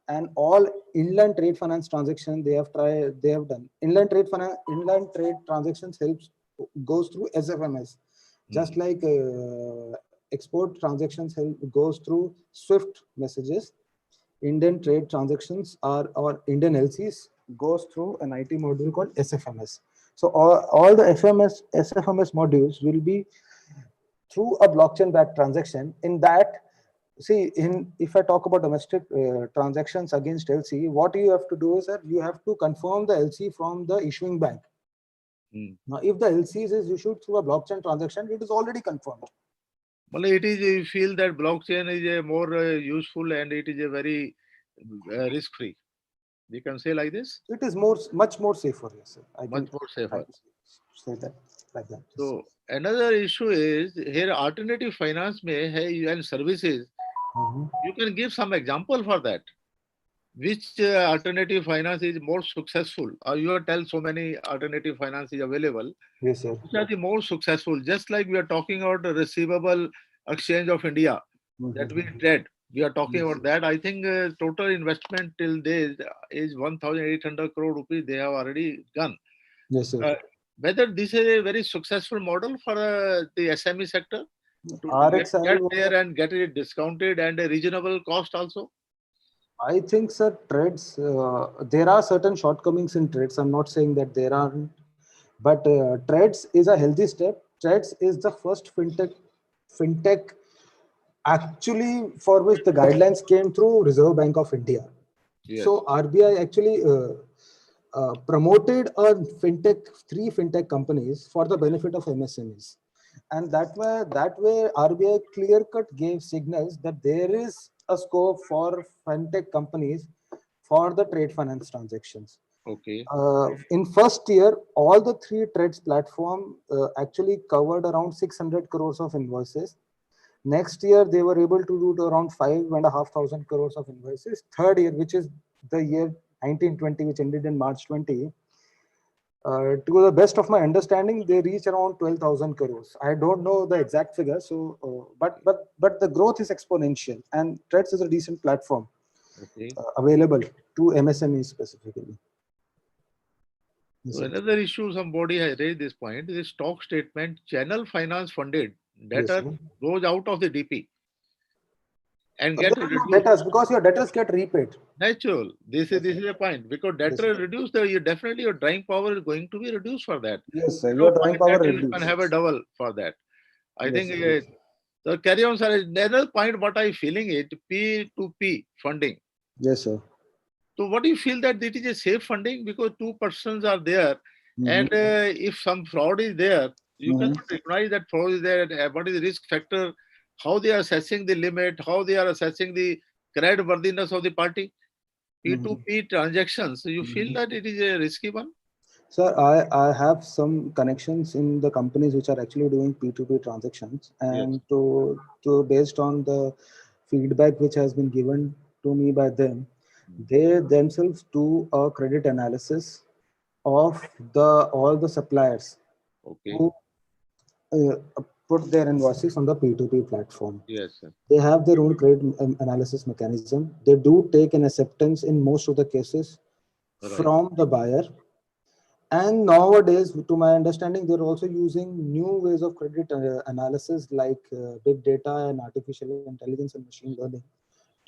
and all inland trade finance transactions they have done. Inland trade transactions goes through SFMS, just like export transactions goes through SWIFT messages. Indian trade transactions or Indian LCs goes through an IT module called SFMS. So all the SFMS modules will be through a blockchain backed transaction. In that, see, if I talk about domestic transactions against LC, what you have to do is that you have to confirm the LC from the issuing bank. Now, if the LC is issued through a blockchain transaction, it is already confirmed.
Well, it is, you feel that blockchain is a more useful and it is a very risk-free. We can say like this?
It is much more safer, yes, sir.
Much more safer.
Say that like that.
So another issue is here alternative finance may have and services. You can give some example for that. Which alternative finance is more successful? Or you have tell so many alternative finance is available.
Yes, sir.
Which are the more successful? Just like we are talking about the receivable exchange of India that we trade. We are talking about that. I think total investment till date is 1,800 crore rupees they have already done.
Yes, sir.
Whether this is a very successful model for the SME sector to
RXIL
get there and get it discounted and a reasonable cost also?
I think, sir, trades, there are certain shortcomings in trades. I'm not saying that there aren't, but trades is a healthy step. Trades is the first fintech actually for which the guidelines came through Reserve Bank of India.
Yes.
So RBI actually promoted three fintech companies for the benefit of MSMEs. And that way RBI clear-cut gave signals that there is a scope for fintech companies for the trade finance transactions.
Okay.
In first year, all the three trades platform actually covered around 600 crores of invoices. Next year, they were able to do around 5,500 crores of invoices. Third year, which is the year 1920, which ended in March 20, to the best of my understanding, they reached around 12,000 crores. I don't know the exact figure, so but the growth is exponential, and Trades is a decent platform available to MSMEs specifically.
So another issue, somebody has raised this point, is stock statement channel finance funded debtor goes out of the DP and get reduced.
Debtors, because your debtors get repaid.
Natural. This is a point, because debtor reduced, you definitely your drawing power is going to be reduced for that.
Yes, sir. Your drawing power
reduced. You can have a double for that. I think so. Carry on, sir. Another point, what I feeling it P2P funding.
Yes, sir.
So what do you feel that it is a safe funding, because two persons are there, and if some fraud is there, you cannot recognize that fraud is there. What is the risk factor? How they are assessing the limit? How they are assessing the credit worthiness of the party? P2P transactions. So you feel that it is a risky one?
Sir, I have some connections in the companies which are actually doing P2P transactions, and to based on the feedback which has been given to me by them, they themselves do a credit analysis of all the suppliers who put their invoices on the P2P platform.
Yes, sir.
They have their own credit analysis mechanism. They do take an acceptance in most of the cases from the buyer. And nowadays, to my understanding, they're also using new ways of credit analysis like big data and artificial intelligence and machine learning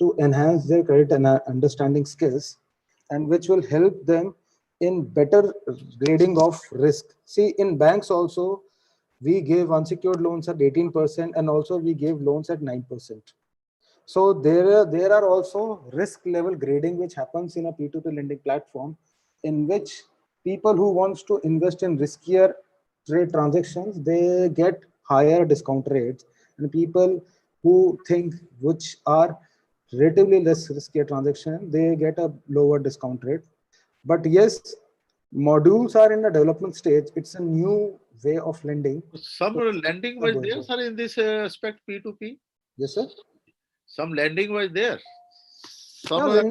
to enhance their credit understanding skills, and which will help them in better grading of risk. See, in banks also, we gave unsecured loans at 18%, and also we gave loans at 9%. So there are also risk level grading which happens in a P2P lending platform, in which people who wants to invest in riskier trade transactions, they get higher discount rates, and people who think which are relatively less riskier transaction, they get a lower discount rate. But yes, modules are in the development stage. It's a new way of lending.
Some lending was there, sir, in this aspect P2P?
Yes, sir.
Some lending was there. Some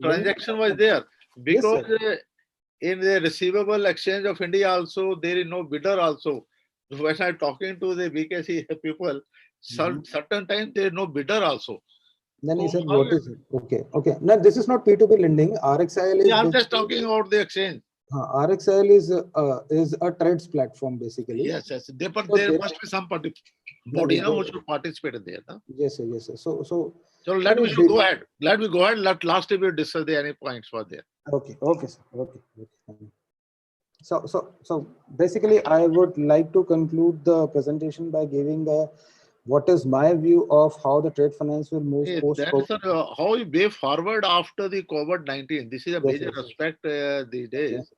transaction was there. Because in the receivable exchange of India also, there is no bidder also. When I'm talking to the BKC people, certain times there is no bidder also.
Then he said, what is it? Okay. Now, this is not P2P lending. RXIL is...
I'm just talking about the exchange.
RXL is a trades platform basically.
Yes, yes. But
So
there
there
must
are-
be some body
there-
who should participate in there. No?
Yes, sir, yes, sir. So
So
sir,
let we should go ahead. Let me go ahead. Let last time we discuss the any points for there.
okay, okay, sir. Okay, okay. So basically, I would like to conclude the presentation by giving what is my view of how the trade finance will move post
That is
COVID.
how we way forward after the COVID-19. This is a
Yes,
major
yes, yes.
aspect these days.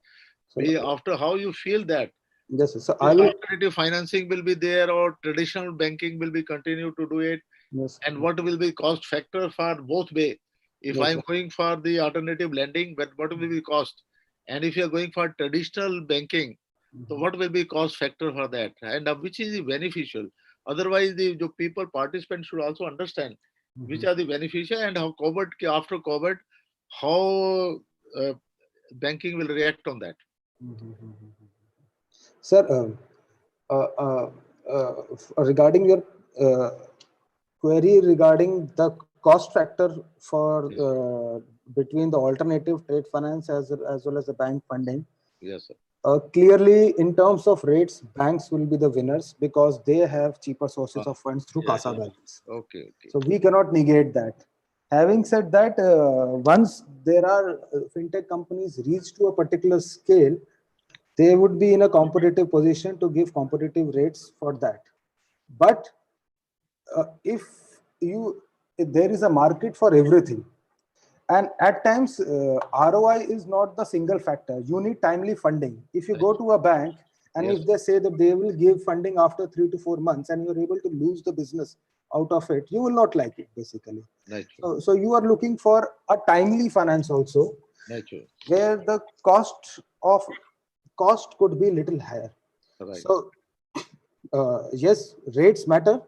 So,
After how you feel that
yes, sir. So
the
I will.
alternative financing will be there or traditional banking will be continue to do it,
Yes,
and what will be cost factor for both way. If
yes,
I'm
sir.
going for the alternative lending, but what will be cost? And if you're going for traditional banking, so what will be cost factor for that? And which is the beneficial? Otherwise, the people participants should also understand which are the beneficial and how COVID after COVID, how banking will react on that.
Sir, regarding your query regarding the cost factor for between the alternative trade finance as well as the bank funding.
Yes, sir.
Clearly, in terms of rates, banks will be the winners because they have cheaper sources of funds through CASA balance.
Okay, okay.
So we cannot negate that. Having said that, once there are fintech companies reach to a particular scale, they would be in a competitive position to give competitive rates for that. But if there is a market for everything, and at times ROI is not the single factor. You need timely funding. If you go to a bank and
Yes.
if they say that they will give funding after 3 to 4 months and you're able to lose the business out of it, you will not like it basically.
Natural.
So you are looking for a timely finance also,
Natural.
where the cost could be little higher.
Right.
So yes, rates matter,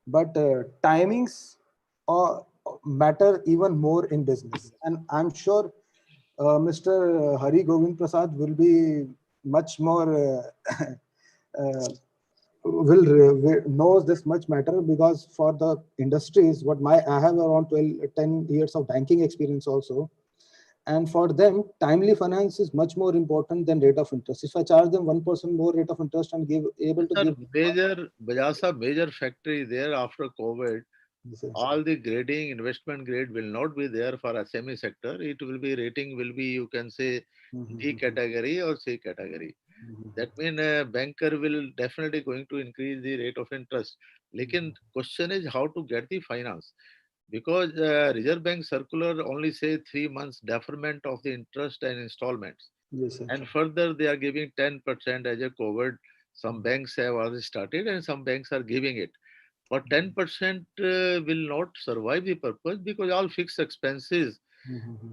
but timings matter even more in business. And I'm sure Mr. Hari Govind Prasad will be much more knows this much better because for the industries, I have around 10 years of banking experience also. And for them, timely finance is much more important than rate of interest. If I charge them 1% more rate of interest and able to
Sir,
give
major factory there after COVID. All the grading, investment grade will not be there for SME sector. It will be rating will be, you can say, D category or C category. That means a banker will definitely going to increase the rate of interest. Lekin question is how to get the finance. Because Reserve Bank circular only say 3 months deferment of the interest and installments.
Yes, sir.
And further they are giving 10% as a COVID. Some banks have already started and some banks are giving it. But 10% will not survive the purpose because all fixed expenses,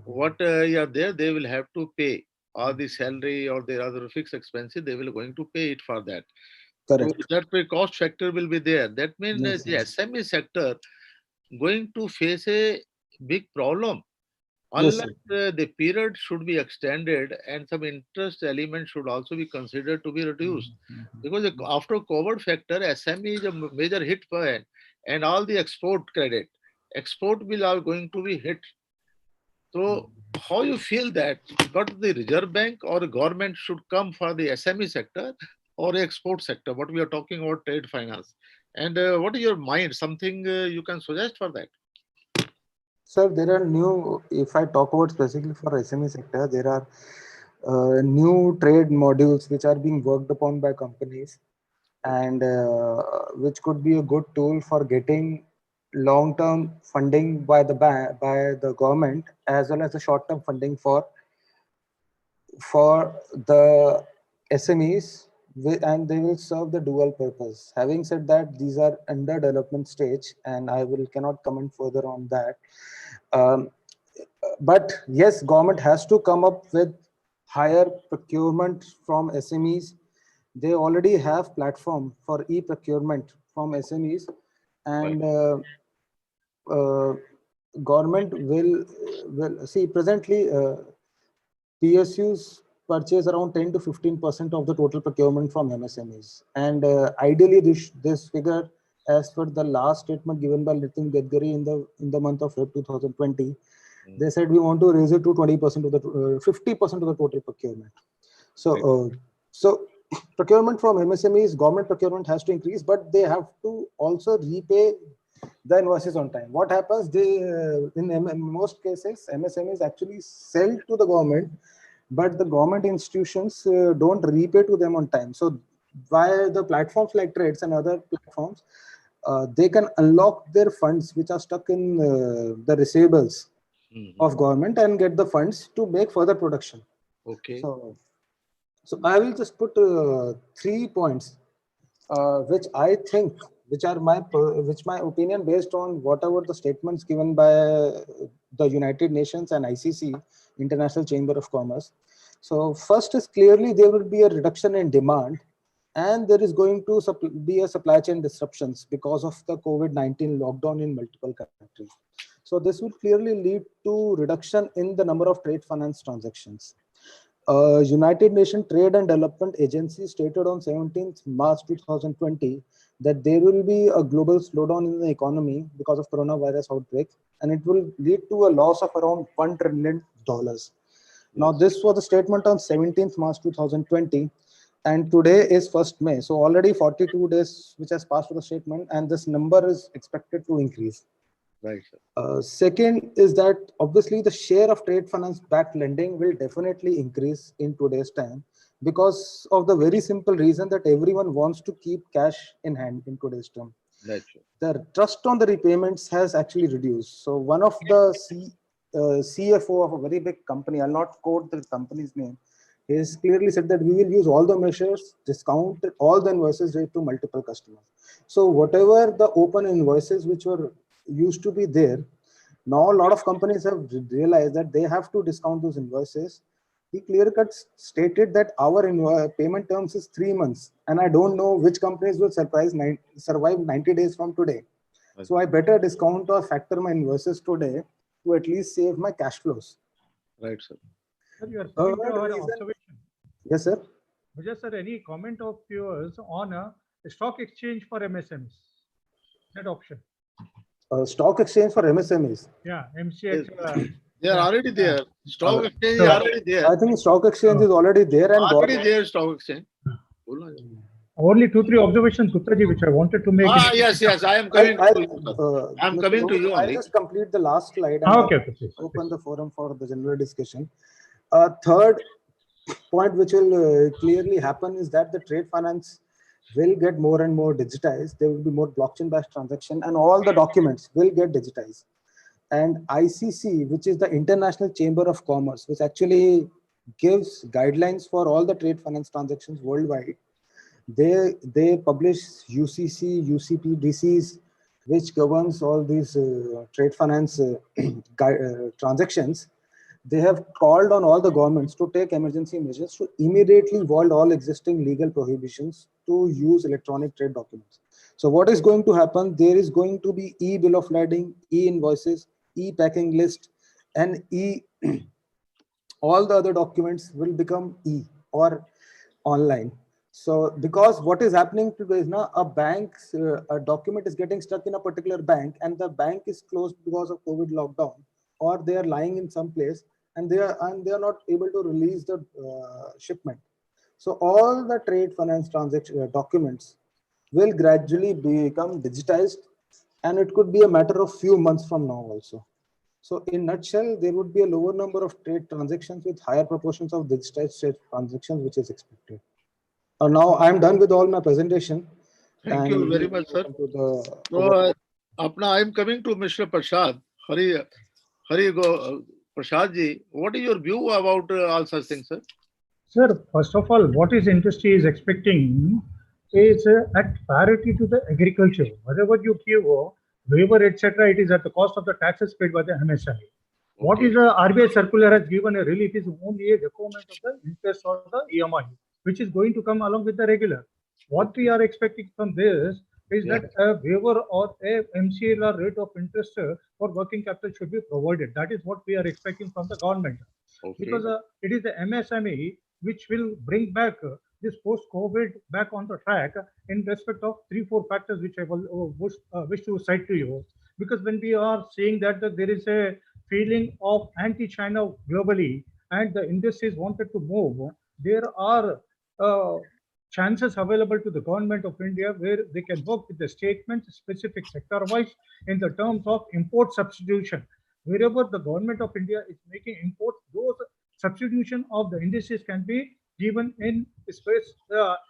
what are there, they will have to pay. Or the salary or their other fixed expenses, they will going to pay it for that.
Correct.
So that way cost factor will be there. That means
Yes,
the
yes.
SME sector going to face a big problem.
Yes,
Unless the period should be extended and some interest element should also be considered to be reduced. Because after COVID factor, SME is a major hit point and all the export credit, export will are going to be hit. So how you feel that, but the Reserve Bank or the government should come for the SME sector or export sector, what we are talking about trade finance. And what is your mind? Something you can suggest for that?
Sir, there are new, if I talk about specifically for SME sector, there are new trade modules which are being worked upon by companies and which could be a good tool for getting long-term funding by the government as well as the short-term funding for the SMEs, and they will serve the dual purpose. Having said that, these are under development stage and I cannot comment further on that. But yes, government has to come up with higher procurement from SMEs. They already have platform for e-procurement from SMEs, and government will see presently PSUs purchase around 10 to 15% of the total procurement from MSMEs, and ideally this figure, as per the last statement given by Nitin Gadkari in the month of Feb 2020, they said we want to raise it to 20% of the 50% of the total procurement. So procurement from MSMEs, government procurement has to increase, but they have to also repay the invoices on time. What happens? In most cases, MSMEs actually sell to the government, but the government institutions don't repay to them on time. So via the platforms like Trades and other platforms, they can unlock their funds which are stuck in the receivables of government and get the funds to make further production.
Okay.
So I will just put 3 points, which I think, which my opinion based on whatever the statements given by the United Nations and ICC, International Chamber of Commerce. So first is clearly there will be a reduction in demand, and there is going to be a supply chain disruptions because of the COVID-19 lockdown in multiple countries. So this will clearly lead to reduction in the number of trade finance transactions. United Nations Trade and Development Agency stated on 17th March 2020 that there will be a global slowdown in the economy because of coronavirus outbreak, and it will lead to a loss of around $1 trillion. Now, this was a statement on 17th March 2020, and today is 1st May. So already 42 days which has passed for the statement, and this number is expected to increase.
Right, sir.
Second is that obviously the share of trade finance backed lending will definitely increase in today's time because of the very simple reason that everyone wants to keep cash in hand in today's time.
Right, sir.
The trust on the repayments has actually reduced. So one of the CFO of a very big company, I'll not quote the company's name, he has clearly said that we will use all the measures, discount all the invoices raised to multiple customers. So whatever the open invoices which were used to be there, now a lot of companies have realized that they have to discount those invoices. He clear-cut stated that our payment terms is 3 months, and I don't know which companies will survive 90 days from today. So I better discount or factor my invoices today to at least save my cash flows.
Right, sir.
Sir, your point or observation.
Yes, sir.
Vijay sir, any comment of yours on a stock exchange for MSMEs? That option.
Stock exchange for MSMEs.
Yeah, MCX.
They are already there. Stock exchange is
So-
already there.
I think stock exchange is already there and
Already
government.
there, stock exchange.
Only 2-3 observations, Guptaji, which I wanted to make.
Yes, I am coming to you, sir. I'm
Mr.
coming to you
I'll
only.
just complete the last slide and
Okay, please.
open the forum for the general discussion. Third point which will clearly happen is that the trade finance will get more and more digitized. There will be more blockchain-based transaction, and all the documents will get digitized. And ICC, which is the International Chamber of Commerce, which actually gives guidelines for all the trade finance transactions worldwide, they publish UCC, UCPDCs, which governs all these trade finance transactions. They have called on all the governments to take emergency measures to immediately void all existing legal prohibitions to use electronic trade documents. So what is going to happen? There is going to be e-bill of lading, e-invoices, e-packing list, and all the other documents will become e or online. So because what is happening today is now a document is getting stuck in a particular bank, and the bank is closed because of COVID lockdown, or they are lying in some place and they are not able to release the shipment. So all the trade finance transaction documents will gradually become digitized, and it could be a matter of few months from now also. So in nutshell, there would be a lower number of trade transactions with higher proportions of digitized trade transactions, which is expected. Now I'm done with all my presentation.
Thank you very much, sir. So, I am coming to Mr. Prasad. Prasad ji, what is your view about all such things, sir?
Sir, first of all, what is industry is expecting is at parity to the agriculture. Whatever you give, waiver, etc., it is at the cost of the taxes paid by the MSME. Okay. What is the RBI circular has given a relief is only a deferment of the interest or the EMI, which is going to come along with the regular. What we are expecting from this is that a waiver or a MCLR rate of interest for working capital should be provided. That is what we are expecting from the government. Okay. Because it is the MSME which will bring back this post-COVID back on the track in respect of 3-4 factors which I will wish to cite to you. Because when we are seeing that there is a feeling of anti-China globally and the industries wanted to move, there are chances available to the government of India where they can work with the statements specific sector wise in the terms of import substitution. Wherever the government of India is making imports, those substitution of the indices can be given in space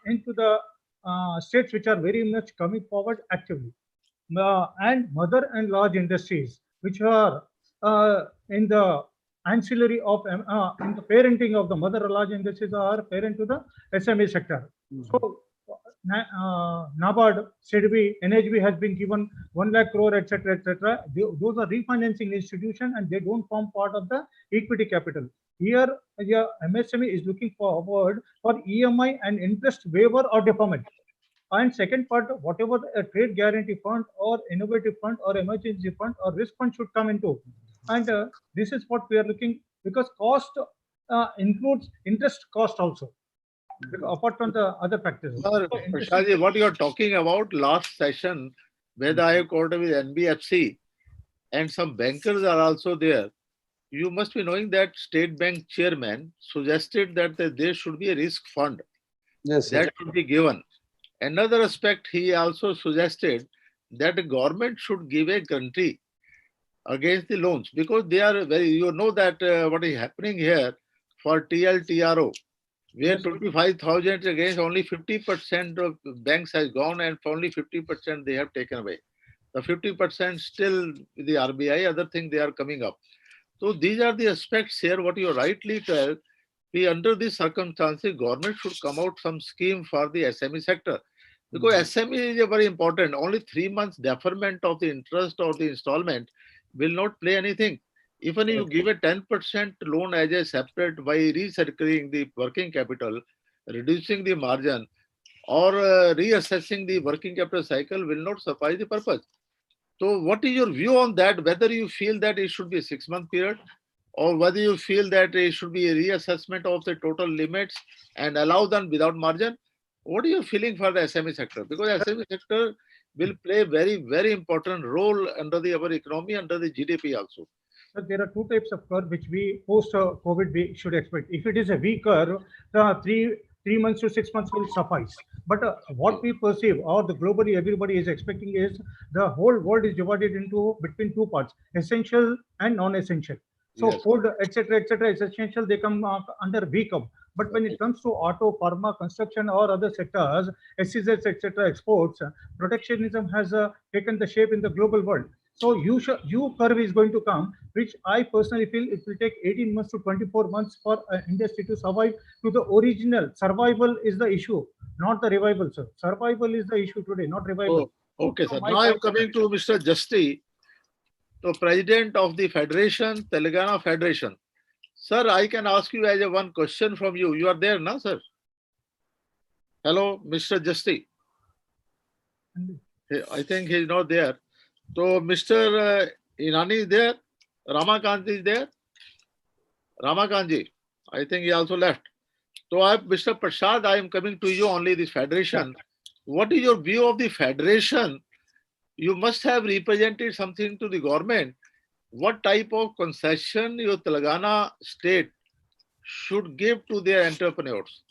into the states which are very much coming forward actively. And mother and large industries which are in the ancillary of in the parenting of the mother and large industries are parent to the SME sector. So NABARD, SIDBI, NHB has been given 1 lakh crore, etc., etc. Those are refinancing institution and they don't form part of the equity capital. Here, MSME is looking forward for EMI and interest waiver or deferment. And second part, whatever a trade guarantee fund or innovative fund or emergency fund or risk fund should come into. And this is what we are looking, because cost includes interest cost also, apart from the other factors.
Sir, Prashadji, what you are talking about last session, where the High Court with NBFC and some bankers are also there. You must be knowing that State Bank chairman suggested that there should be a risk fund
Yes, sir.
that should be given. Another aspect, he also suggested that the government should give a guarantee against the loans, because they are very, you know that what is happening here for TLTRO, where 25,000 against only 50% of banks has gone and only 50% they have taken away. The 50% still with the RBI, other thing they are coming up. So these are the aspects here, what you rightly tell. Under these circumstances, government should come out some scheme for the SME sector. Because SME is very important. Only 3 months deferment of the interest or the installment will not play anything. Even if you give a 10% loan as a separate by recirculating the working capital, reducing the margin, or reassessing the working capital cycle will not suffice the purpose. So what is your view on that? Whether you feel that it should be a 6-month period, or whether you feel that it should be a reassessment of the total limits and allow them without margin? What are you feeling for the SME sector? Because SME sector will play very, very important role under our economy, under the GDP also.
So there are two types of curve which we post COVID we should expect. If it is a weak curve, the 3 months to 6 months will suffice. But what we perceive, or the globally everybody is expecting, is the whole world is divided into between two parts: essential and non-essential. So
Yes.
food, etc., is essential. They come under weak curve. But when it comes to auto, pharma, construction, or other sectors, SEZs, etc., exports, protectionism has taken the shape in the global world. So U curve is going to come, which I personally feel it will take 18 months to 24 months for industry to survive to the original. Survival is the issue, not the revival, sir. Survival is the issue today, not revival.
Oh, okay, sir.
So my
Now I'm
point-
coming to Mr. Justi, the president of the Federation, Telangana Federation. Sir, I can ask you as a one question from you. You are there, no, sir? Hello, Mr. Justi. I think he's not there. So Mr. Irani is there. Ramakant is there. Ramakanji, I think he also left. So Mr. Prasad, I am coming to you only this federation. What is your view of the federation? You must have represented something to the government. What type of concession your Telangana state should give to their entrepreneurs?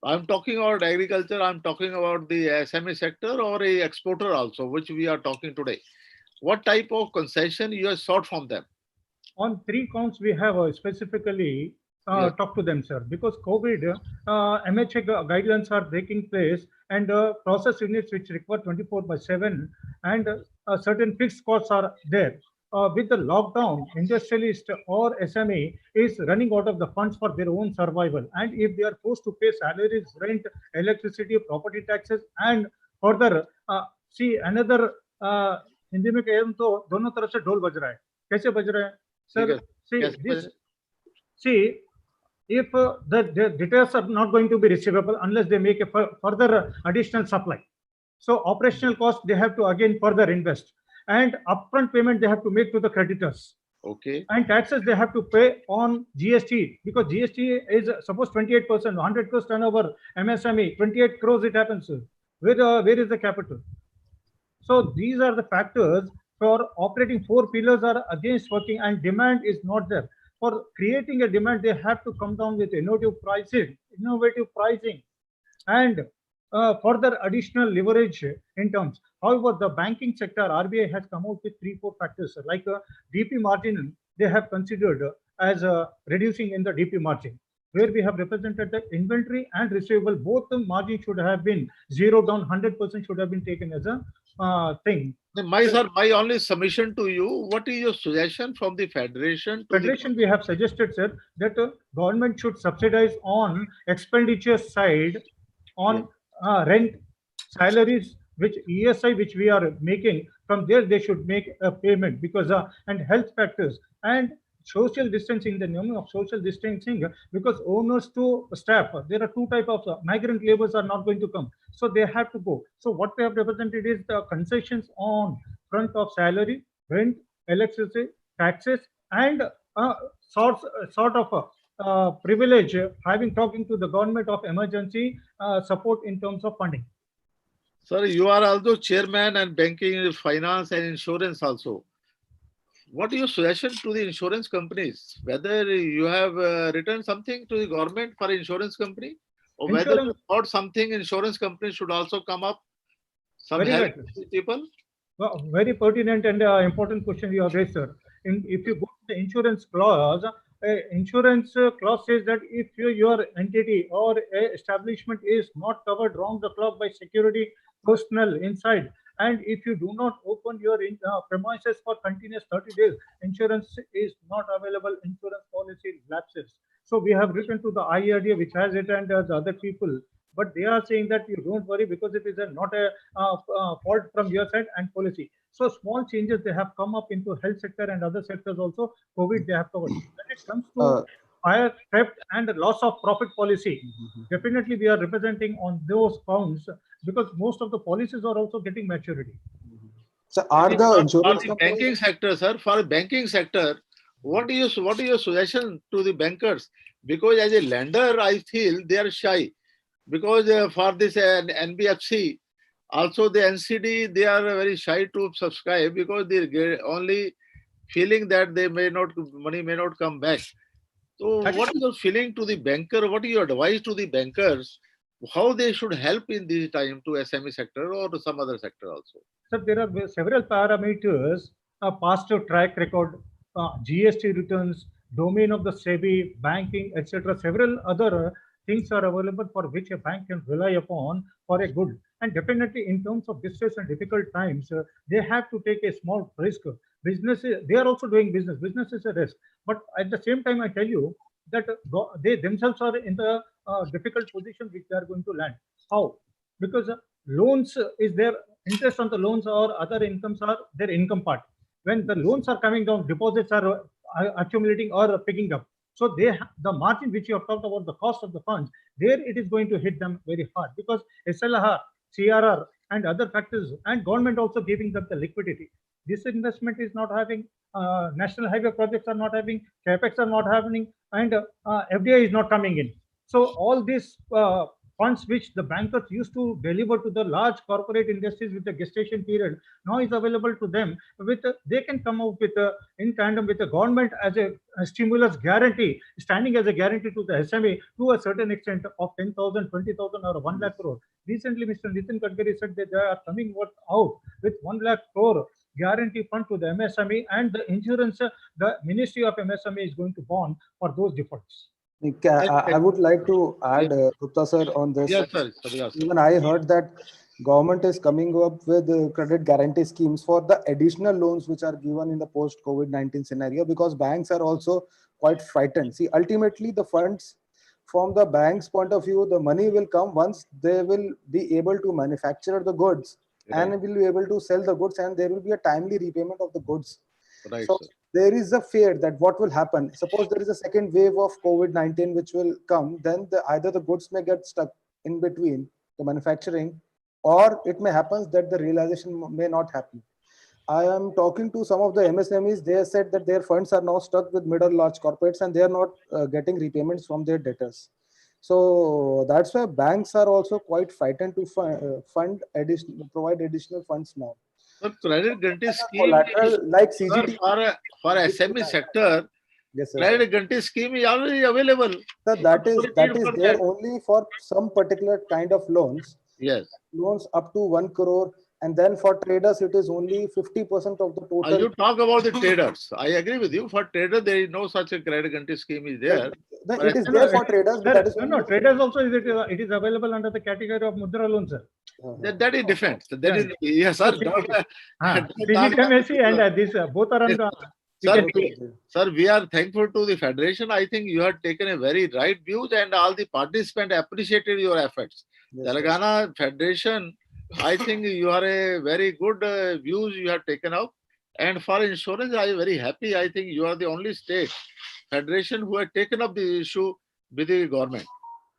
I'm talking about agriculture, I'm talking about the SME sector or a exporter also, which we are talking today. What type of concession you have sought from them?
On 3 counts, we have specifically
Yes.
talked to them, sir, because COVID, MHA guidelines are taking place, and process units which require 24/7 and certain fixed costs are there. With the lockdown, industrialist or SME is running out of the funds for their own survival. And if they are forced to pay salaries, rent, electricity, property taxes, and further, see another, Hindi में कहें तो दोनों तरफ से ढोल बज रहा है. कैसे बज रहा है? Sir, see
Yes,
this. See, if the details are not going to be receivable unless they make a further additional supply. So operational cost they have to again further invest, and upfront payment they have to make to the creditors,
Okay.
and taxes they have to pay on GST, because GST is suppose 28%, 100 crores turnover MSME, 28 crores it happens. Where is the capital? So these are the factors for operating. 4 pillars are against working, and demand is not there. for creating a demand, they have to come down with innovative pricing, and further additional leverage in terms. However, the banking sector, RBI has come out with 3-4 factors like DP margin. They have considered as reducing in the DP margin, where we have represented the inventory and receivable. Both the margin should have been zero down, 100% should have been taken as a thing.
My only submission to you, what is your suggestion from the federation to
Federation, we have suggested, sir, that government should subsidize on expenditure side on rent, salaries, which ESI, which we are making from there, they should make a payment because and health factors and social distancing, the name of social distancing, because owners to staff, there are two type of migrant laborers are not going to come, so they have to go. So what we have represented is the concessions on front of salary, rent, electricity, taxes, and sort of privilege having talking to the government of emergency support in terms of funding.
Sir, you are also chairman and banking, finance and insurance also. What is your suggestion to the insurance companies? Whether you have written something to the government for insurance company, or whether you thought something insurance companies should also come up, some
Very
help
good.
to the people?
Well, very pertinent and important question you have raised, sir. If you go to the insurance clause, insurance clause says that if your entity or establishment is not covered round the clock by security personnel inside, and if you do not open your premises for continuous 30 days, insurance is not available, insurance policy lapses. So we have written to the IRDA, which has it, and the other people, but they are saying that you don't worry because it is not a fault from your side and policy. So small changes they have come up into health sector and other sectors also. COVID they have covered. When it comes to fire, theft, and loss of profit policy, definitely we are representing on those counts because most of the policies are also getting maturity.
So are the insurance
for the banking sector, sir? For banking sector, what is your suggestion to the bankers? Because as a lender, I feel they are shy. Because for this NBFC, also the NCD, they are very shy to subscribe because they get only feeling that money may not come back. So what is your feeling to the banker? What is your advice to the bankers? How they should help in this time to SME sector or to some other sector also?
So there are several parameters, past track record, GST returns, domain of the SEBI, banking, etc. Several other things are available for which a bank can rely upon for a good. And definitely in terms of distress and difficult times, they have to take a small risk. Businesses, they are also doing business. Business is a risk. But at the same time, I tell you that they themselves are in the difficult position which they are going to land. How? Because loans is their interest on the loans or other incomes are their income part. When the loans are coming down, deposits are accumulating or picking up. So the margin which you have talked about, the cost of the funds, there it is going to hit them very hard because SLR, CRR, and other factors, and government also giving them the liquidity. This investment is not having, national highway projects are not having, capex are not happening, and FDI is not coming in. So all these funds which the bankers used to deliver to the large corporate industries with a gestation period now is available to them. They can come out with in tandem with the government as a stimulus guarantee, standing as a guarantee to the SME to a certain extent of 10,000, 20,000 or 1 lakh crore. Recently, Mr. Nitin Gadkari said that they are coming out with 1 lakh crore guarantee fund to the MSME, and the insurance, the Ministry of MSME is going to bond for those defaults.
I would like to add, Gupta sir, on this.
Yes, sir. Yes, sir.
Even I heard that government is coming up with credit guarantee schemes for the additional loans which are given in the post-COVID-19 scenario, because banks are also quite frightened. See, ultimately the funds from the bank's point of view, the money will come once they will be able to manufacture the goods and will be able to sell the goods, and there will be a timely repayment of the goods.
Right,
so
sir.
there is a fear that what will happen. Suppose there is a second wave of COVID-19 which will come, then either the goods may get stuck in between the manufacturing, or it may happen that the realization may not happen. I am talking to some of the MSMEs. They have said that their funds are now stuck with middle large corporates and they are not getting repayments from their debtors. So that's why banks are also quite frightened to provide additional funds now.
So credit guarantee scheme
Collateral like CGT
for SME sector,
Yes, sir.
Credit guarantee scheme is already available.
Sir, that is
No need for
there
that.
only for some particular kind of loans.
Yes.
Loans up to 1 crore, and then for traders it is only 50% of the total.
You talk about the traders. I agree with you. For trader, there is no such a credit guarantee scheme is there.
Then
But
it is
No,
there
no,
for traders, but that is
no,
only
traders also it is available under the category of Mudra loan, sir.
that is different. That is,
Yeah.
yes, sir.
So,
Don't-
CGTMSE and this both are under. you
Sir,
can-
sir, we are thankful to the federation. I think you have taken a very right views, and all the participants appreciated your efforts.
Yes, sir.
Telangana Federation, I think you are a very good views you have taken up. And for insurance, I am very happy. I think you are the only state federation who has taken up the issue with the government.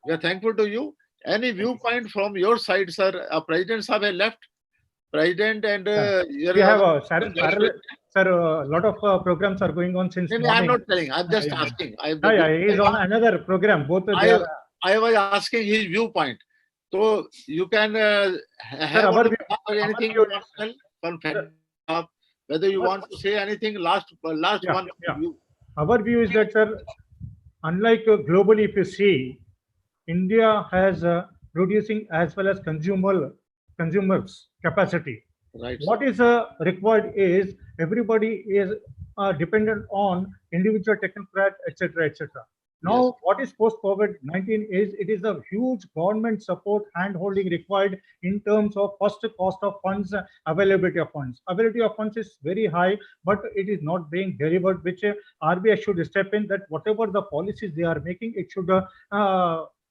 We are thankful to you. Any viewpoint from your side, sir? President Saab has left. President and
We have a parallel, sir. A lot of programs are going on since
I'm
morning.
not telling. I'm just
Yeah.
asking.
Yeah, he is on another program. Both they are.
I was asking his viewpoint. So you can have
our
only
view-
anything
our
you want to tell from whether you want to say anything. Last
Yeah,
one.
yeah.
view.
Our view is that, sir, unlike globally, if you see, India has producing as well as consumers capacity.
Right. sir.
What is required is everybody is dependent on individual technocrat, etc., etc. Now,
Yes.
what is post-COVID-19 is it is a huge government support hand-holding required in terms of first cost of funds, availability of funds. Availability of funds is very high, but it is not being delivered, which RBI should step in that whatever the policies they are making, it should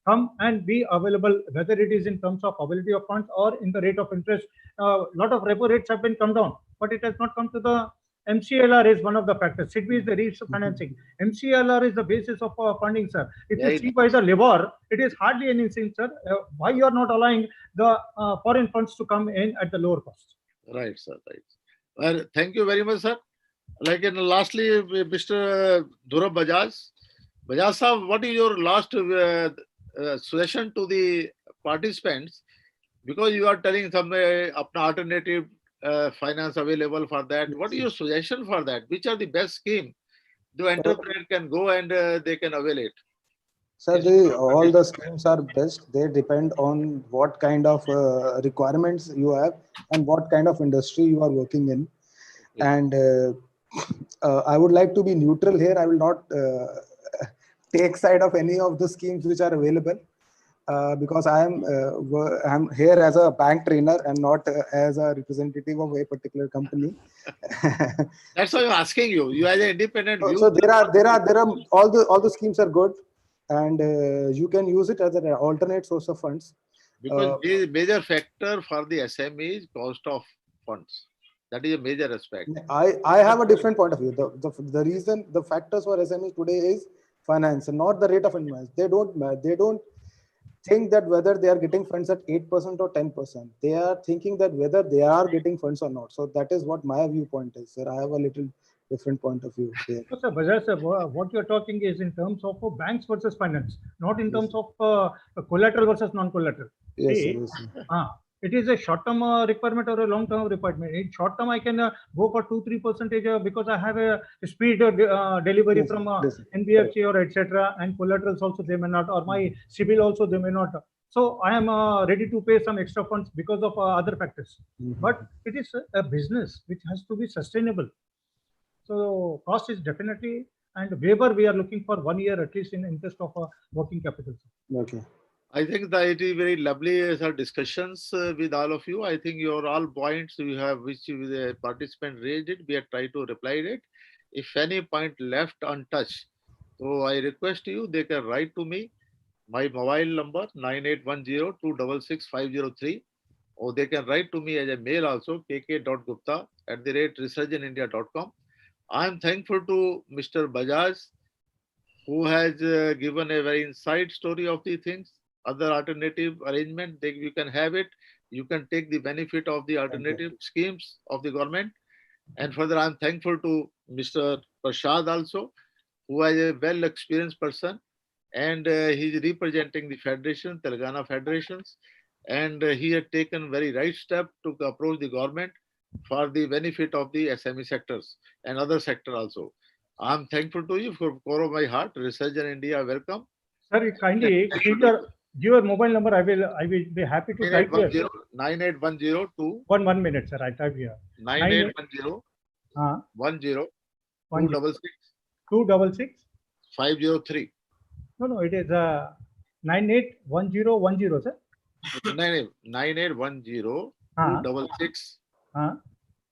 come and be available, whether it is in terms of availability of funds or in the rate of interest. A lot of repo rates have been come down, but it has not come to the MCLR is one of the factors. SIDBI is the rates of financing. MCLR is the basis of funding, sir. If you
Right.
see by the LIBOR, it is hardly anything, sir. Why you are not allowing the foreign funds to come in at the lower cost?
Right, sir. Right. Well, thank you very much, sir. Like, and lastly, Mr. Dhurav Bajaj. Bajaj sir, what is your last suggestion to the participants? Because you are telling some alternative finance available for that. What is your suggestion for that? Which are the best scheme the entrepreneur can go and they can avail it?
Sir, all the schemes are best. They depend on what kind of requirements you have and what kind of industry you are working in.
Yeah.
And I would like to be neutral here. I will not take side of any of the schemes which are available because I'm here as a bank trainer and not as a representative of a particular company.
That's why I'm asking you. You as an independent view.
So there are all the schemes are good, and you can use it as an alternate source of funds.
Because the major factor for the SME is cost of funds. That is a major aspect.
I have a different point of view. The reason, the factors for SMEs today is finance and not the rate of investment. They don't think that whether they are getting funds at 8% or 10%. They are thinking that whether they are getting funds or not. So that is what my viewpoint is, sir. I have a little different point of view here.
So, sir, Bajaj sir, what you're talking is in terms of banks versus finance, not in terms of collateral versus non-collateral.
Yes,
See,
sir, yes, sir.
It is a short-term requirement or a long-term requirement. In short-term, I can go for 2-3% because I have a speed delivery
Yes,
from
yes, sir.
NBFC or etc. And collaterals also they may not, or my CIBIL also they may not. So I am ready to pay some extra funds because of other factors.
Mhm.
But it is a business which has to be sustainable. So cost is definitely, and waiver we are looking for 1 year at least in interest of working capital.
Okay.
I think that it is very lovely sir, discussions with all of you. I think your all points you have, which the participant raised it, we have tried to reply it. If any point left untouched, so I request you, they can write to me. My mobile number 9810266503, or they can write to me as a mail also, kk.gupta@resurgenindia.com. I am thankful to Mr. Bajaj, who has given a very inside story of the things. Other alternative arrangement, you can have it. You can take the benefit of the alternative schemes of the government. And further, I'm thankful to Mr. Prasad also, who is a well-experienced person, and he's representing the federation, Telangana federations, and he had taken very right step to approach the government for the benefit of the SME sectors and other sector also. I'm thankful to you from core of my heart. Resurgent India, welcome.
Sir, you kindly give your mobile number. I will be happy to type here.
9810
One minute, sir. I type here.
9810
Uh,
10
1
266
266.
503.
No, it is 981010, sir.
9810 266
Uh,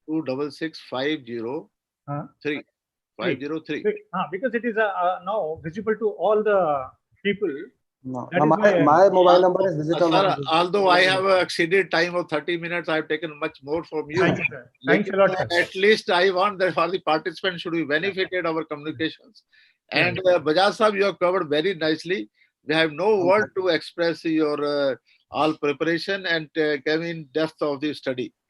266 503. 503.
because it is now visible to all the people.
No,
That
no,
is
my,
my-
my mobile number is visible.
Sir,
on-
although I have exceeded time of 30 minutes, I have taken much more from you.
Thank you, sir. Thanks a lot, sir.
At least I want that for the participants should be benefited our communications. And Bajaj Sahab, you have covered very nicely. We have no word to express your all preparation and came in depth of the study.